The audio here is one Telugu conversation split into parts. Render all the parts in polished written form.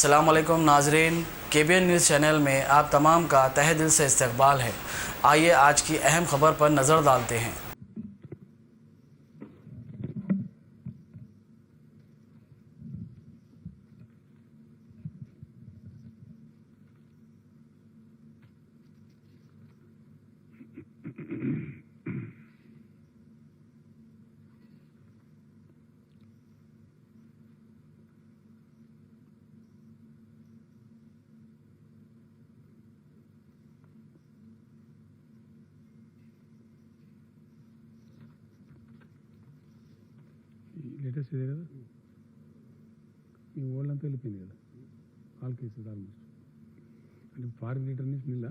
अस्सलामुअलैकुम नाजरीन, KBN न्यूज़ चैनल में आप तमाम का तहे दिल से इस्तकबाल है। आइए आज की अहम खबर पर नज़र डालते हैं। లేటెస్ట్ ఇదే కదా మీ ఓళ్ళంతా వెళ్ళిపోయింది కదా ఆల్ కేసెస్ ఆల్మోస్ట్ అంటే ఫారిన్ రిటర్నీస్ నిల్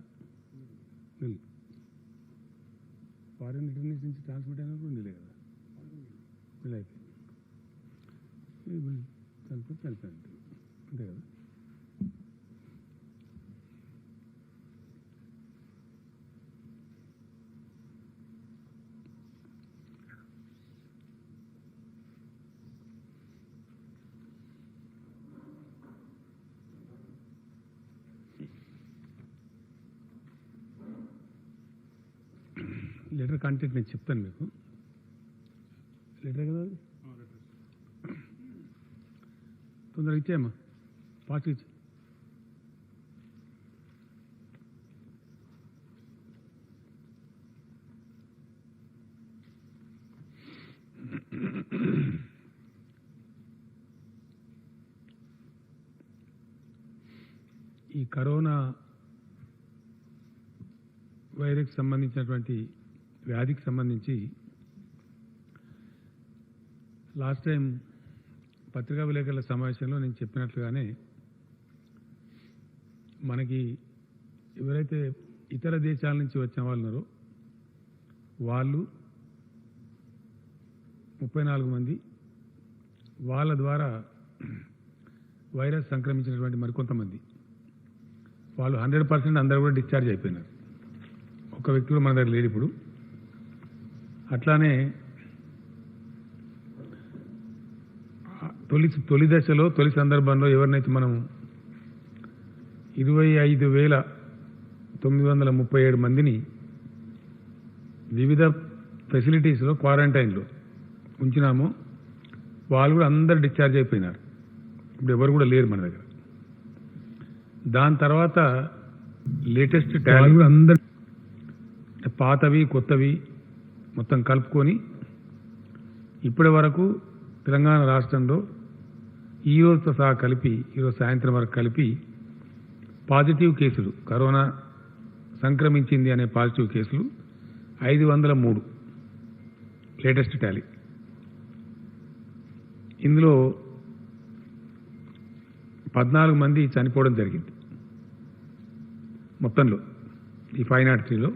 ఫారిన్ రిటర్నీస్ నుంచి ట్రాన్స్మిట్ అయినా కూడా నిలే కదా నిల్ అయిపోయింది చనిపోయింది అంతే కదా. లెటర్ కాంటాక్ట్ నేను చెప్తాను మీకు. లెటర్ కదా అది తొందరగా ఇచ్చేయమ్మా, ఫాస్ట్ ఇచ్చి. ఈ కరోనా వైరస్కి సంబంధించినటువంటి వ్యాధికి సంబంధించి లాస్ట్ టైం పత్రికా విలేకరుల సమావేశంలో నేను చెప్పినట్లుగానే మనకి ఎవరైతే ఇతర దేశాల నుంచి వచ్చిన వాళ్ళు ఉన్నారో వాళ్ళు 34 మంది, వాళ్ళ ద్వారా వైరస్ సంక్రమించినటువంటి మరికొంతమంది వాళ్ళు 100% అందరూ కూడా డిశ్చార్జ్ అయిపోయినారు. ఒక వ్యక్తి కూడా మన దగ్గర లేడు ఇప్పుడు. అట్లానే తొలి దశలో తొలి సందర్భంలో ఎవరినైతే మనం 25,937 మందిని వివిధ ఫెసిలిటీస్లో క్వారంటైన్లో ఉంచినామో వాళ్ళు కూడా అందరు డిశ్చార్జ్ అయిపోయినారు. ఇప్పుడు ఎవరు కూడా లేరు మన దగ్గర. దాని తర్వాత లేటెస్ట్ టాలీ కూడా అందరు పాతవి కొత్తవి మొత్తం కలుపుకొని ఇప్పటి వరకు తెలంగాణ రాష్ట్రంలో ఈ రోజుతో సహా కలిపి ఈరోజు సాయంత్రం వరకు కలిపి పాజిటివ్ కేసులు, కరోనా సంక్రమించింది అనే పాజిటివ్ కేసులు 503 లేటెస్ట్ టాలీ. ఇందులో 14 మంది చనిపోవడం జరిగింది మొత్తంలో ఈ 503లో.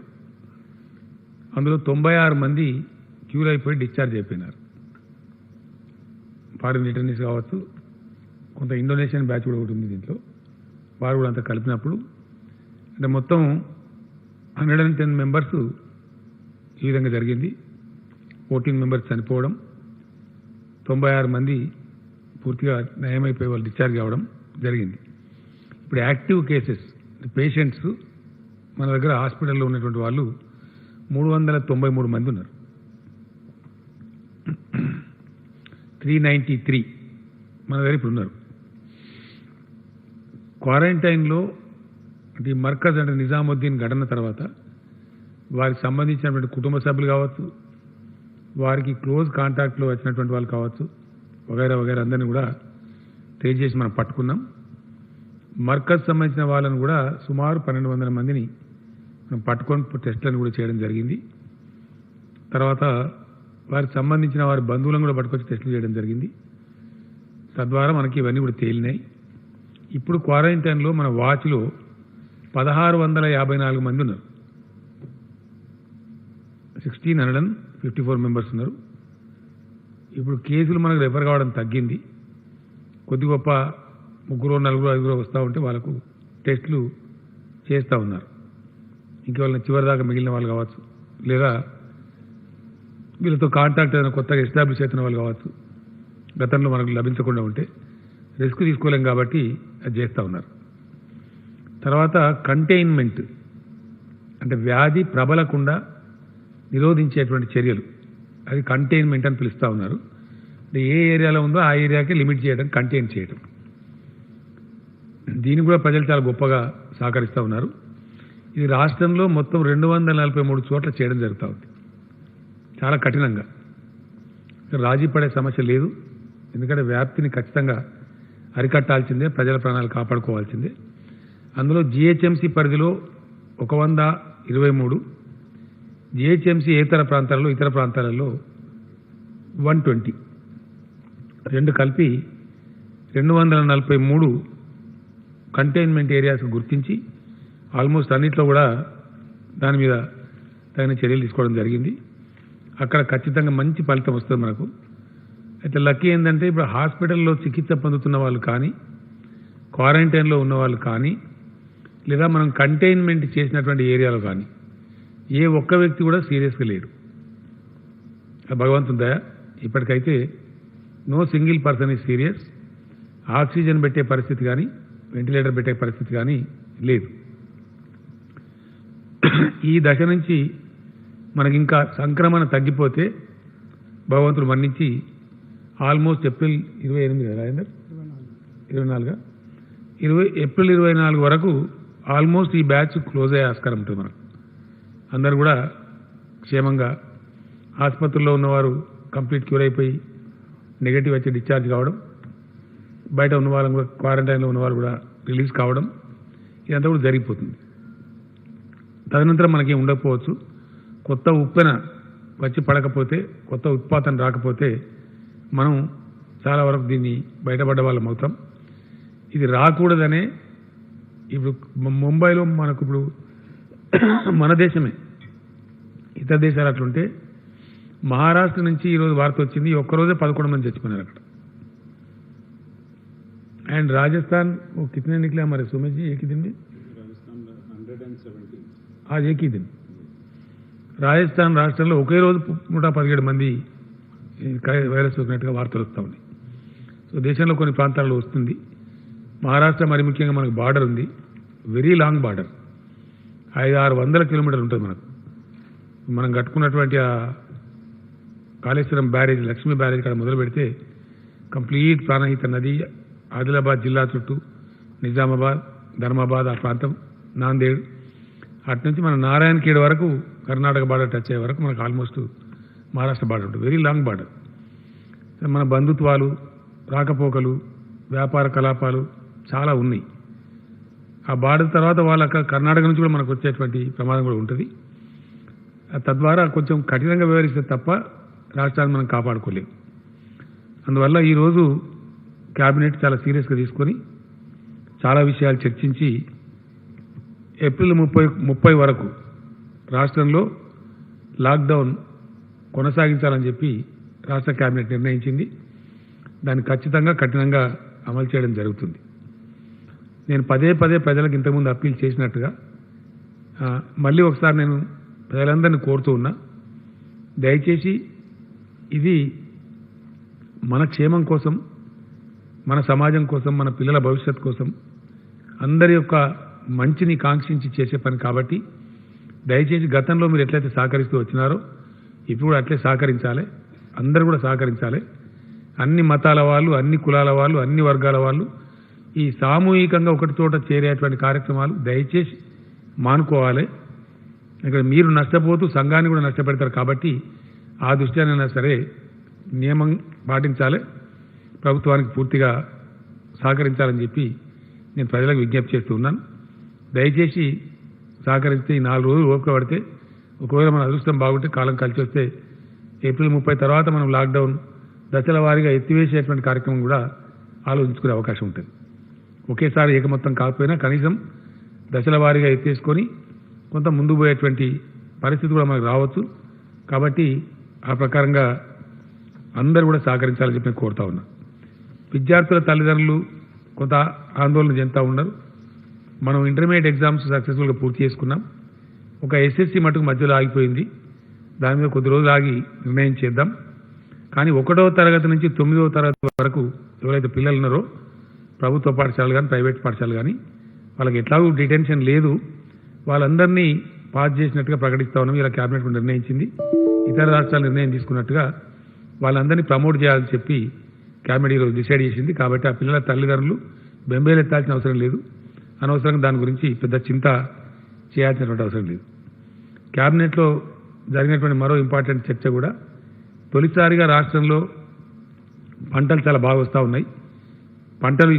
అందులో 96 మంది క్యూర్ అయిపోయి డిశ్చార్జ్ అయిపోయినారు. ఫారిన్ రిటర్నీస్ కావచ్చు, కొంత ఇండోనేషియన్ బ్యాచ్ కూడా ఒకటి ఉంది దీంట్లో, వారు కూడా అంతా కలిపినప్పుడు అంటే మొత్తం 110 మెంబర్స్ ఈ విధంగా జరిగింది. 14 మెంబర్స్ చనిపోవడం, 96 మంది పూర్తిగా నయమైపోయి వాళ్ళు డిశ్చార్జ్ కావడం జరిగింది. ఇప్పుడు యాక్టివ్ కేసెస్ పేషెంట్స్ మన దగ్గర హాస్పిటల్లో ఉన్నటువంటి వాళ్ళు 393 మంది ఉన్నారు. 393 మన దగ్గర ఇప్పుడు ఉన్నారు. క్వారంటైన్లో అంటే మర్కజ్ అంటే నిజాముద్దీన్ ఘటన తర్వాత వారికి సంబంధించినటువంటి కుటుంబ సభ్యులు కావచ్చు, వారికి క్లోజ్ కాంటాక్ట్లో వచ్చినటువంటి వాళ్ళు కావచ్చు, వగైరా వగైరా అందరినీ కూడా ట్రేస్ చేసి మనం పట్టుకున్నాం. మర్కజ్ సంబంధించిన వాళ్ళని కూడా సుమారు 1200 మందిని మనం పట్టుకొని టెస్టులను కూడా చేయడం జరిగింది. తర్వాత వారికి సంబంధించిన వారి బంధువులను కూడా పట్టుకొచ్చి టెస్టులు చేయడం జరిగింది. తద్వారా మనకి ఇవన్నీ కూడా తేలినాయి. ఇప్పుడు క్వారంటైన్లో మన వాచ్లో 1654 మంది ఉన్నారు. 1654 మెంబర్స్ ఉన్నారు. ఇప్పుడు కేసులు మనకు రెఫర్ కావడం తగ్గింది. కొద్ది గొప్ప 3, 4, 5 వస్తూ ఉంటే వాళ్ళకు టెస్టులు చేస్తూ ఉన్నారు. ఇంకెవరైనా చివరిదాకా మిగిలిన వాళ్ళు కావచ్చు, లేదా వీళ్ళతో కాంటాక్ట్ ఏదైనా కొత్తగా ఎస్టాబ్లిష్ అవుతున్న వాళ్ళు కావచ్చు, గతంలో మనకు లభించకుండా ఉంటే రిస్క్ తీసుకోలేం కాబట్టి అది చేస్తూ ఉన్నారు. తర్వాత కంటైన్మెంట్ అంటే వ్యాధి ప్రబలకుండా నిరోధించేటువంటి చర్యలు, అది కంటైన్మెంట్ అని పిలుస్తూ ఉన్నారు. అంటే ఏ ఏరియాలో ఉందో ఆ ఏరియాకి లిమిట్ చేయడం, కంటైన్ చేయడం. దీనికి కూడా ప్రజలు చాలా గొప్పగా సహకరిస్తూ ఉన్నారు. ఇది రాష్ట్రంలో మొత్తం 243 చోట్ల చేయడం జరుగుతూ ఉంది, చాలా కఠినంగా. రాజీ పడే సమస్య లేదు, ఎందుకంటే వ్యాప్తిని ఖచ్చితంగా అరికట్టాల్సిందే, ప్రజల ప్రాణాలు కాపాడుకోవాల్సిందే. అందులో జిహెచ్ఎంసీ పరిధిలో 123, జిహెచ్ఎంసీ ఇతర ప్రాంతాలలో 120, రెండు కలిపి 243 కంటైన్మెంట్ ఏరియాస్ గుర్తించి ఆల్మోస్ట్ అన్నిట్లో కూడా దాని మీద తగిన చర్యలు తీసుకోవడం జరిగింది. అక్కడ ఖచ్చితంగా మంచి ఫలితం వస్తుంది మనకు. అయితే లక్కీ ఏంటంటే ఇప్పుడు హాస్పిటల్లో చికిత్స పొందుతున్న వాళ్ళు కానీ, క్వారంటైన్లో ఉన్న వాళ్ళు కానీ, లేదా మనం కంటైన్మెంట్ చేసినటువంటి ఏరియాలో కానీ ఏ ఒక్క వ్యక్తి కూడా సీరియస్గా లేడు. భగవంతుని దయ, ఇప్పటికైతే no single person is serious. Oxygen పెట్టే పరిస్థితి కానీ, వెంటిలేటర్ పెట్టే పరిస్థితి కానీ లేదు. ఈ దశ నుంచి మనకి ఇంకా సంక్రమణ తగ్గిపోతే భగవంతుడు మన్నించి ఆల్మోస్ట్ ఏప్రిల్ 28 రాజేందర్ 24 ఏప్రిల్ 24 వరకు ఆల్మోస్ట్ ఈ బ్యాచ్ క్లోజ్ అయ్యే ఆస్కారం ఉంటుంది మనకు. అందరూ కూడా క్షేమంగా ఆసుపత్రుల్లో ఉన్నవారు కంప్లీట్ క్యూర్ అయిపోయి నెగటివ్ వచ్చి డిశ్చార్జ్ కావడం, బయట ఉన్న వాళ్ళని కూడా క్వారంటైన్లో ఉన్న వాళ్ళు కూడా రిలీజ్ కావడం, ఇదంతా కూడా జరిగిపోతుంది. తదనంతరం మనకి ఉండకపోవచ్చు. కొత్త ఉప్పెన వచ్చి పడకపోతే, కొత్త ఉత్పాదన రాకపోతే మనం చాలా వరకు దీన్ని బయటపడ్డ వాళ్ళం అవుతాం. ఇది రాకూడదనే ఇప్పుడు ముంబైలో మనకు ఇప్పుడు మన దేశమే, ఇతర దేశాలు అట్లుంటే మహారాష్ట్ర నుంచి ఈరోజు వార్త వచ్చింది, ఒక్కరోజే 11 మంది చచ్చిపోయినారు అక్కడ. అండ్ రాజస్థాన్ कितने निकले हमारे सुमेश जी, एक ही दिन में राजस्थान 170 आज एक ही दिन రాజస్థాన్ రాష్ట్రంలో ఒకే రోజు 117 మంది వైరస్ వచ్చినట్టుగా వార్తలు వస్తూ ఉన్నాయి. సో దేశంలో కొన్ని ప్రాంతాల్లో వస్తుంది. మహారాష్ట్ర మరి ముఖ్యంగా మనకు బార్డర్ ఉంది, వెరీ లాంగ్ బార్డర్, 500-600 కిలోమీటర్లు ఉంటుంది మనకు. మనం కట్టుకున్నటువంటి ఆ కాళేశ్వరం బ్యారేజ్, లక్ష్మీ బ్యారేజ్ కాడ మొదలు పెడితే కంప్లీట్ ప్రాణహిత నది ఆదిలాబాద్ జిల్లా చుట్టూ, నిజామాబాద్, ధర్మాబాద్ ఆ ప్రాంతం, నాందేడ్, అటు నుంచి మన నారాయణఖేడ్ వరకు కర్ణాటక బార్డర్ టచ్ అయ్యే వరకు మనకు ఆల్మోస్ట్ మహారాష్ట్ర బార్డర్ ఉంటుంది, వెరీ లాంగ్ బార్డర్. మన బంధుత్వాలు, రాకపోకలు, వ్యాపార కలాపాలు చాలా ఉన్నాయి. ఆ బార్డర్ తర్వాత వాళ్ళ కర్ణాటక నుంచి కూడా మనకు వచ్చేటువంటి ప్రమాదం కూడా ఉంటుంది. తద్వారా కొంచెం కఠినంగా వ్యవహరిస్తే తప్ప రాష్ట్రాన్ని మనం కాపాడుకోలేము. అందువల్ల ఈరోజు క్యాబినెట్ చాలా సీరియస్గా తీసుకొని చాలా విషయాలు చర్చించి ఏప్రిల్ 30 వరకు రాష్ట్రంలో లాక్డౌన్ కొనసాగించాలని చెప్పి రాష్ట్ర క్యాబినెట్ నిర్ణయించింది. దాన్ని ఖచ్చితంగా కఠినంగా అమలు చేయడం జరుగుతుంది. నేను పదే ప్రజలకు ఇంతకుముందు అప్పీల్ చేసినట్టుగా మళ్ళీ ఒకసారి నేను ప్రజలందరినీ కోరుతూ ఉన్నా, దయచేసి ఇది మన క్షేమం కోసం, మన సమాజం కోసం, మన పిల్లల భవిష్యత్ కోసం, అందరి యొక్క మంచిని కాంక్షించి చేసే పని కాబట్టి దయచేసి గతంలో మీరు ఎట్లయితే సహకరిస్తూ వచ్చినారో ఇప్పుడు కూడా అట్లే సహకరించాలి. అందరూ కూడా సహకరించాలి. అన్ని మతాల వాళ్ళు, అన్ని కులాల వాళ్ళు, అన్ని వర్గాల వాళ్ళు ఈ సామూహికంగా ఒకటి చోట చేరేటువంటి కార్యక్రమాలు దయచేసి మానుకోవాలి. ఇక్కడ మీరు నష్టపోతూ సంఘాన్ని కూడా నష్టపెడతారు కాబట్టి ఆ దృష్ట్యానైనా సరే నియమం పాటించాలి, ప్రభుత్వానికి పూర్తిగా సహకరించాలని చెప్పి నేను ప్రజలకు విజ్ఞప్తి చేస్తూ ఉన్నాను. దయచేసి సహకరిస్తే ఈ 4 రోజులు ఓపిక పడితే, ఒకవేళ మన అదృష్టం బాగుంటే కాలం కలిసి వస్తే ఏప్రిల్ 30 తర్వాత మనం లాక్డౌన్ దశల వారీగా ఎత్తివేసేటువంటి కార్యక్రమం కూడా ఆలోచించుకునే అవకాశం ఉంటుంది. ఒకేసారి ఏకమొత్తం కాకపోయినా కనీసం దశల వారీగా ఎత్తేసుకొని కొంత ముందుకు పోయేటువంటి పరిస్థితి కూడా మనకు రావచ్చు. కాబట్టి ఆ ప్రకారంగా అందరూ కూడా సహకరించాలని చెప్పి నేను కోరుతా ఉన్నా. విద్యార్థుల తల్లిదండ్రులు కొంత ఆందోళన చెందుతూ ఉన్నారు. మనం ఇంటర్మీడియట్ ఎగ్జామ్స్ సక్సెస్ఫుల్గా పూర్తి చేసుకున్నాం. ఒక ఎస్ఎస్సి మటుకు మధ్యలో ఆగిపోయింది. దాని మీద కొద్ది రోజులు ఆగి నిర్ణయం చేద్దాం. కానీ 1వ తరగతి నుంచి 9వ తరగతి వరకు ఎవరైతే పిల్లలు ఉన్నారో ప్రభుత్వ పాఠశాలలు కానీ ప్రైవేట్ పాఠశాలలు కానీ వాళ్ళకి ఎట్లాగూ డిటెన్షన్ లేదు, వాళ్ళందరినీ పాస్ చేసినట్టుగా ప్రకటిస్తా ఉన్నాం. ఇలా క్యాబినెట్ నిర్ణయించింది, ఇతర రాష్ట్రాలు నిర్ణయం తీసుకున్నట్టుగా వాళ్ళందరినీ ప్రమోట్ చేయాలని చెప్పి క్యాబినెట్ ఈరోజు డిసైడ్ చేసింది. కాబట్టి ఆ పిల్లల తల్లిదండ్రులు బెంబేలు ఎత్తాల్సిన అవసరం లేదు, అనవసరంగా దాని గురించి పెద్ద చింత చేయాల్సినటువంటి అవసరం లేదు. క్యాబినెట్లో జరిగినటువంటి మరో ఇంపార్టెంట్ చర్చ కూడా, తొలిసారిగా రాష్ట్రంలో పంటలు చాలా బాగా వస్తూ ఉన్నాయి, పంటలు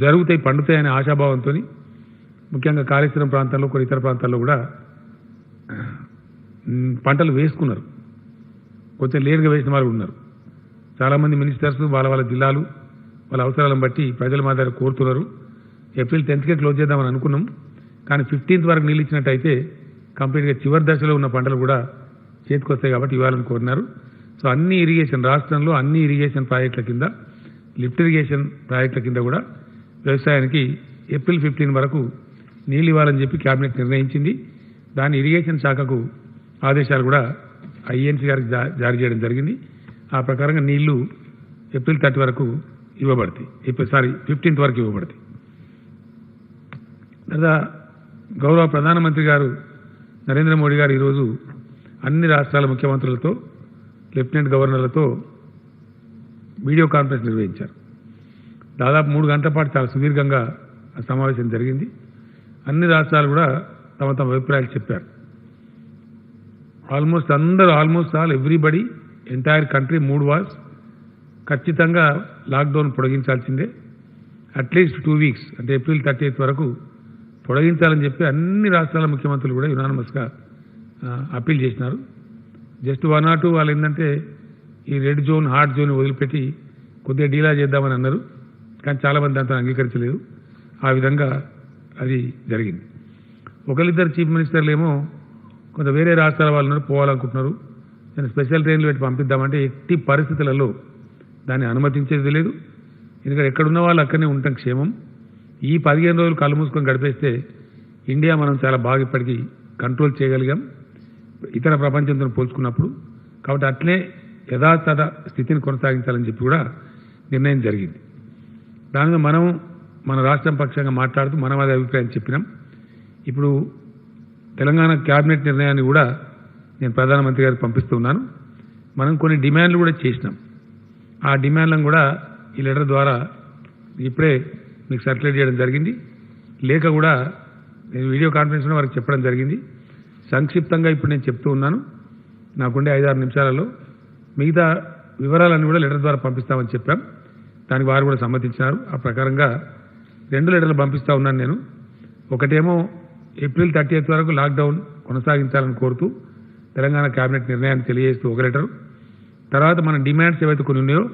జరుగుతాయి పండుతాయి అనే ఆశాభావంతో ముఖ్యంగా కాళేశ్వరం ప్రాంతాల్లో కొన్ని ఇతర ప్రాంతాల్లో కూడా పంటలు వేసుకున్నారు. కొంచెం లేటుగా వేసిన వాళ్ళు ఉన్నారు. చాలామంది మినిస్టర్స్ వాళ్ళ జిల్లాలు వాళ్ళ అవసరాలను బట్టి ప్రజల మా దగ్గర కోరుతున్నారు. ఏప్రిల్ 10కే క్లోజ్ చేద్దామని అనుకున్నాం, కానీ 15th వరకు నీళ్ళు ఇచ్చినట్టయితే కంప్లీట్గా చివరి దశలో ఉన్న పంటలు కూడా చేతికొస్తాయి కాబట్టి ఇవ్వాలని కోరినారు. సో అన్ని ఇరిగేషన్ రాష్ట్రంలో అన్ని ఇరిగేషన్ ప్రాజెక్టుల కింద, లిఫ్ట్ ఇరిగేషన్ ప్రాజెక్టుల కింద కూడా వ్యవసాయానికి ఏప్రిల్ 15 వరకు నీళ్ళు ఇవ్వాలని చెప్పి క్యాబినెట్ నిర్ణయించింది. దాని ఇరిగేషన్ శాఖకు ఆదేశాలు కూడా ఐఎన్సీ గారికి జారీ చేయడం జరిగింది. ఆ ప్రకారంగా నీళ్లు ఏప్రిల్ 30 వరకు ఇవ్వబడతాయి, 15th వరకు ఇవ్వబడతాయి. లేదా గౌరవ ప్రధానమంత్రి గారు నరేంద్ర మోడీ గారు ఈరోజు అన్ని రాష్ట్రాల ముఖ్యమంత్రులతో లెఫ్టినెంట్ గవర్నర్లతో వీడియో కాన్ఫరెన్స్ నిర్వహించారు. దాదాపు 3 గంటల పాటు చాలా సుదీర్ఘంగా ఆ సమావేశం జరిగింది. అన్ని రాష్ట్రాలు కూడా తమ తమ అభిప్రాయాలు చెప్పారు. Almost all everybody entire country mood was ఖచ్చితంగా లాక్డౌన్ పొడిగించాల్సిందే, అట్లీస్ట్ 2 weeks అంటే ఏప్రిల్ 30th వరకు పొడిగించాలని చెప్పి అన్ని రాష్ట్రాల ముఖ్యమంత్రులు కూడా యునానిమస్గా అప్పీల్ చేసినారు. జస్ట్ 1 or 2 వాళ్ళు ఏంటంటే ఈ రెడ్ జోన్ హాట్ జోన్ వదిలిపెట్టి కొద్దిగా డీలా చేద్దామని అన్నారు, కానీ చాలామంది దాంతో అంగీకరించలేదు. ఆ విధంగా అది జరిగింది. ఒకరిద్దరు చీఫ్ మినిస్టర్లు ఏమో కొంత వేరే రాష్ట్రాల వాళ్ళు పోవాలనుకుంటున్నారు, నేను స్పెషల్ ట్రైన్లు పెట్టి పంపిద్దామంటే ఎట్టి పరిస్థితులలో దాన్ని అనుమతించేది లేదు. ఎందుకంటే ఎక్కడున్న వాళ్ళు అక్కడనే ఉండటం క్షేమం. ఈ 15 రోజులు కళ్ళు మూసుకొని గడిపేస్తే ఇండియా మనం చాలా బాగా ఇప్పటికీ కంట్రోల్ చేయగలిగాం ఇతర ప్రపంచంతో పోల్చుకున్నప్పుడు. కాబట్టి అట్లే యథాతథ స్థితిని కొనసాగించాలని చెప్పి కూడా నిర్ణయం జరిగింది. దాని మీద మనం మన రాష్ట్రం పక్షంగా మాట్లాడుతూ మనం అదే అభిప్రాయం చెప్పినాం. ఇప్పుడు తెలంగాణ క్యాబినెట్ నిర్ణయాన్ని కూడా నేను ప్రధానమంత్రి గారికి పంపిస్తున్నాను. మనం కొన్ని డిమాండ్లు కూడా చేసినాం. ఆ డిమాండ్లను కూడా ఈ లెటర్ ద్వారా ఇప్పుడే మీకు సర్క్యులేట్ చేయడం జరిగింది. లేఖ కూడా నేను వీడియో కాన్ఫరెన్స్లో వారికి చెప్పడం జరిగింది. సంక్షిప్తంగా ఇప్పుడు నేను చెప్తూ ఉన్నాను, నాకుండే 5-6 నిమిషాలలో. మిగతా వివరాలన్నీ కూడా లెటర్ ద్వారా పంపిస్తామని చెప్పాం. దానికి వారు కూడా సమ్మతించినారు. ఆ ప్రకారంగా 2 లెటర్లు పంపిస్తూ ఉన్నాను నేను. ఒకటేమో ఏప్రిల్ 30th వరకు లాక్డౌన్ కొనసాగించాలని కోరుతూ తెలంగాణ క్యాబినెట్ నిర్ణయాన్ని తెలియజేస్తూ ఒక లెటరు. తర్వాత మన డిమాండ్స్ ఏవైతే కొన్ని ఉన్నాయో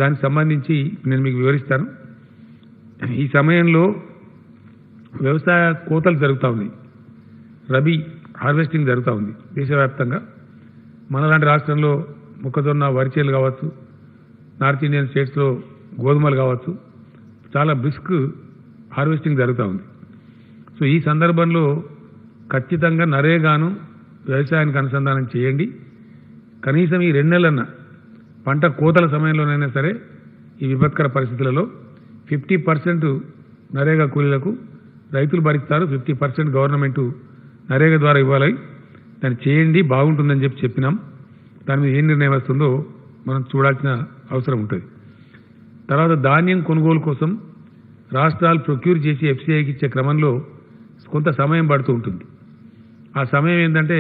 దానికి సంబంధించి నేను మీకు వివరిస్తాను. ఈ సమయంలో వ్యవసాయ కోతలు జరుగుతూ ఉన్నాయి, రబీ హార్వెస్టింగ్ జరుగుతూ ఉంది దేశవ్యాప్తంగా. మనలాంటి రాష్ట్రంలో మొక్కజొన్న వరిచేలు కావచ్చు, నార్త్ ఇండియన్ స్టేట్స్లో గోధుమలు కావచ్చు, చాలా బ్రిస్క్ హార్వెస్టింగ్ జరుగుతూ ఉంది. సో ఈ సందర్భంలో ఖచ్చితంగా నరేగాను వ్యవసాయానికి అనుసంధానం చేయండి. కనీసం ఈ 2 నెలలన్నా పంట కోతల సమయంలోనైనా సరే ఈ విపత్కర పరిస్థితులలో 50% నరేగా కూలీలకు రైతులు భరిస్తారు, 50% గవర్నమెంటు నరేగా ద్వారా ఇవ్వాలి. దాన్ని చేయండి, బాగుంటుందని చెప్పినాం. దాని మీద ఏం నిర్ణయం వస్తుందో మనం చూడాల్సిన అవసరం ఉంటుంది. తర్వాత ధాన్యం కొనుగోలు కోసం రాష్ట్రాలు ప్రొక్యూర్ చేసి ఎఫ్సీఐకి ఇచ్చే క్రమంలో కొంత సమయం పడుతూ ఉంటుంది. ఆ సమయం ఏంటంటే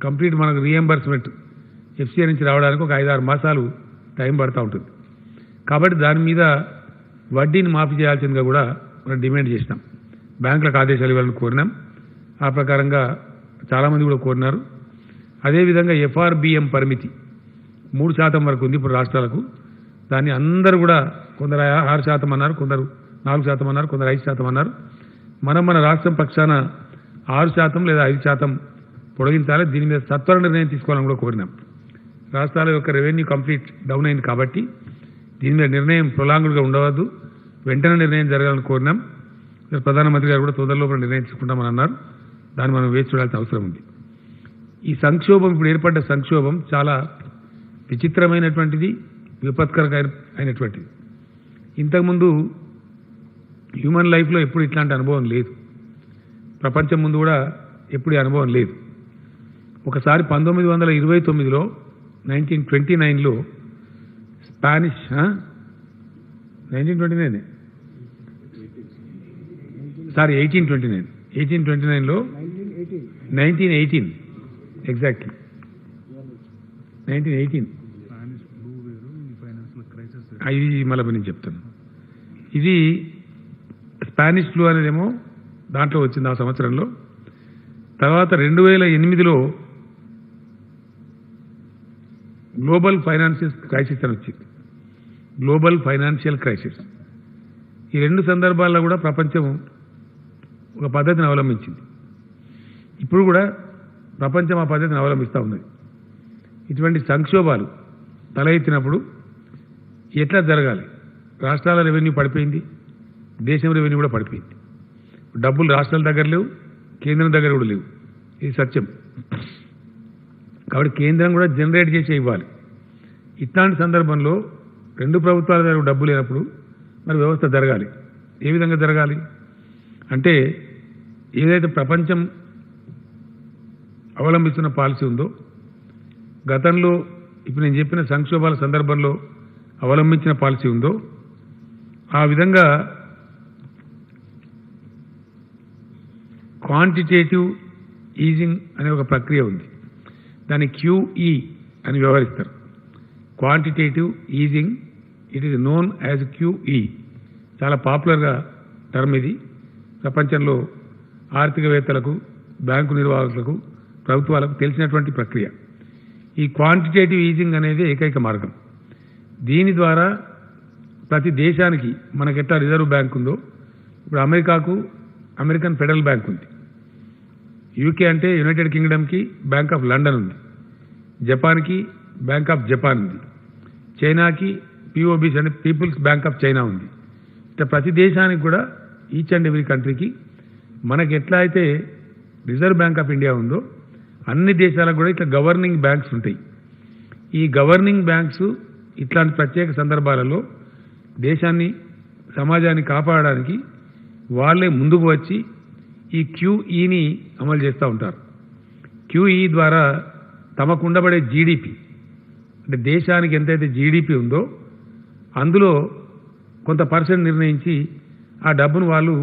కంప్లీట్ మనకు రీఎంబర్స్మెంట్ ఎఫ్సీఐ నుంచి రావడానికి ఒక 5-6 మాసాలు టైం పడుతూ ఉంటుంది. కాబట్టి దాని మీద వడ్డీని మాఫీ చేయాల్సిందిగా కూడా మనం డిమాండ్ చేసినాం. బ్యాంకులకు ఆదేశాలు ఇవ్వాలని కోరినాం. ఆ ప్రకారంగా చాలామంది కూడా కోరినారు. అదేవిధంగా ఎఫ్ఆర్బిఎం పరిమితి 3% వరకు ఉంది ఇప్పుడు రాష్ట్రాలకు. దాన్ని అందరూ కూడా కొందరు 6% అన్నారు, కొందరు 4% అన్నారు, కొందరు 5% అన్నారు. మన రాష్ట్రం పక్షాన 6% లేదా 5% పొడిగించాలి. దీని మీద సత్వర నిర్ణయం తీసుకోవాలని కూడా కోరినాం. రాష్ట్రాల యొక్క రెవెన్యూ కంప్లీట్ డౌన్ అయింది కాబట్టి దీని మీద నిర్ణయం ప్రొలాంగ్డ్గా ఉండవద్దు, వెంటనే నిర్ణయం జరగాలని కోరినాం. ప్రధానమంత్రి గారు కూడా తొందరలోపల నిర్ణయం తీసుకుంటామని అన్నారు. దాన్ని మనం వేచి చూడాల్సిన అవసరం ఉంది. ఈ సంక్షోభం, ఇప్పుడు ఏర్పడ్డ సంక్షోభం చాలా విచిత్రమైనటువంటిది, విపత్కర అయినటువంటిది. ఇంతకుముందు హ్యూమన్ లైఫ్లో ఎప్పుడు ఇట్లాంటి అనుభవం లేదు. ప్రపంచం ముందు కూడా ఎప్పుడు ఈ అనుభవం లేదు. ఒకసారి 1929లో 1929లో స్పానిష్ 1929 సారీ 1829లో 1918 ఎగ్జాక్ట్లీ 1918 ఇది మళ్ళీ నేను చెప్తాను. ఇది స్పానిష్ ఫ్లూ అనేదేమో దాంట్లో వచ్చింది ఆ సంవత్సరంలో. తర్వాత 2008లో గ్లోబల్ ఫైనాన్షియల్ క్రైసిస్ అని వచ్చింది. Global financial crisis. ఈ రెండు సందర్భాల్లో కూడా ప్రపంచం ఒక పద్ధతిని అవలంబించింది. ఇప్పుడు కూడా ప్రపంచం ఆ పద్ధతిని అవలంబిస్తూ ఉన్నది. ఇటువంటి సంక్షోభాలు తల ఎత్తినప్పుడు ఎట్లా జరగాలి? రాష్ట్రాల రెవెన్యూ పడిపోయింది, దేశం రెవెన్యూ కూడా పడిపోయింది. డబ్బులు రాష్ట్రాల దగ్గర లేవు, కేంద్రం దగ్గర కూడా లేవు. ఇది సత్యం. కాబట్టి కేంద్రం కూడా జనరేట్ చేసి ఇవ్వాలి. ఇట్లాంటి సందర్భంలో రెండు ప్రభుత్వాల దగ్గర డబ్బు లేనప్పుడు మరి వ్యవస్థ జరగాలి. ఏ విధంగా జరగాలి అంటే, ఏదైతే ప్రపంచం అవలంబిస్తున్న పాలసీ ఉందో, గతంలో ఇప్పుడు నేను చెప్పిన సంక్షోభాల సందర్భంలో అవలంబించిన పాలసీ ఉందో, ఆ విధంగా క్వాంటిటేటివ్ ఈజింగ్ అనే ఒక ప్రక్రియ ఉంది. దాన్ని QE అని వ్యవహరిస్తారు. Quantitative easing, it is known as QE. చాలా పాపులర్గా టర్మ్ ఇది. ప్రపంచంలో ఆర్థికవేత్తలకు, బ్యాంకు నిర్వాహకులకు, ప్రభుత్వాలకు తెలిసినటువంటి ప్రక్రియ. ఈ క్వాంటిటేటివ్ ఈజింగ్ అనేది ఏకైక మార్గం. దీని ద్వారా ప్రతి దేశానికి మనకెట్లా రిజర్వ్ బ్యాంక్ ఉందో, ఇప్పుడు అమెరికాకు అమెరికన్ ఫెడరల్ బ్యాంక్ ఉంది. యూకే అంటే యునైటెడ్ కింగ్డమ్కి బ్యాంక్ ఆఫ్ లండన్ ఉంది. జపాన్కి బ్యాంక్ ఆఫ్ జపాన్ ఉంది. చైనాకి POBs అంటే పీపుల్స్ బ్యాంక్ ఆఫ్ చైనా ఉంది. ఇట్లా ప్రతి దేశానికి కూడా ఈచ్ అండ్ ఎవ్రీ కంట్రీకి మనకి ఎట్లా అయితే రిజర్వ్ బ్యాంక్ ఆఫ్ ఇండియా ఉందో, అన్ని దేశాలకు కూడా ఇట్లా గవర్నింగ్ బ్యాంక్స్ ఉంటాయి. ఈ గవర్నింగ్ బ్యాంక్స్ ఇట్లాంటి ప్రత్యేక సందర్భాలలో దేశాన్ని, సమాజాన్ని కాపాడడానికి వాళ్ళే ముందుకు వచ్చి ఈ QEని అమలు చేస్తూ ఉంటారు. QE ద్వారా తమకు ఉండబడే జీడిపి, అంటే దేశానికి ఎంతైతే జీడిపి ఉందో అందులో కొంత పర్సెంట్ నిర్ణయించి ఆ డబ్బును వాళ్ళు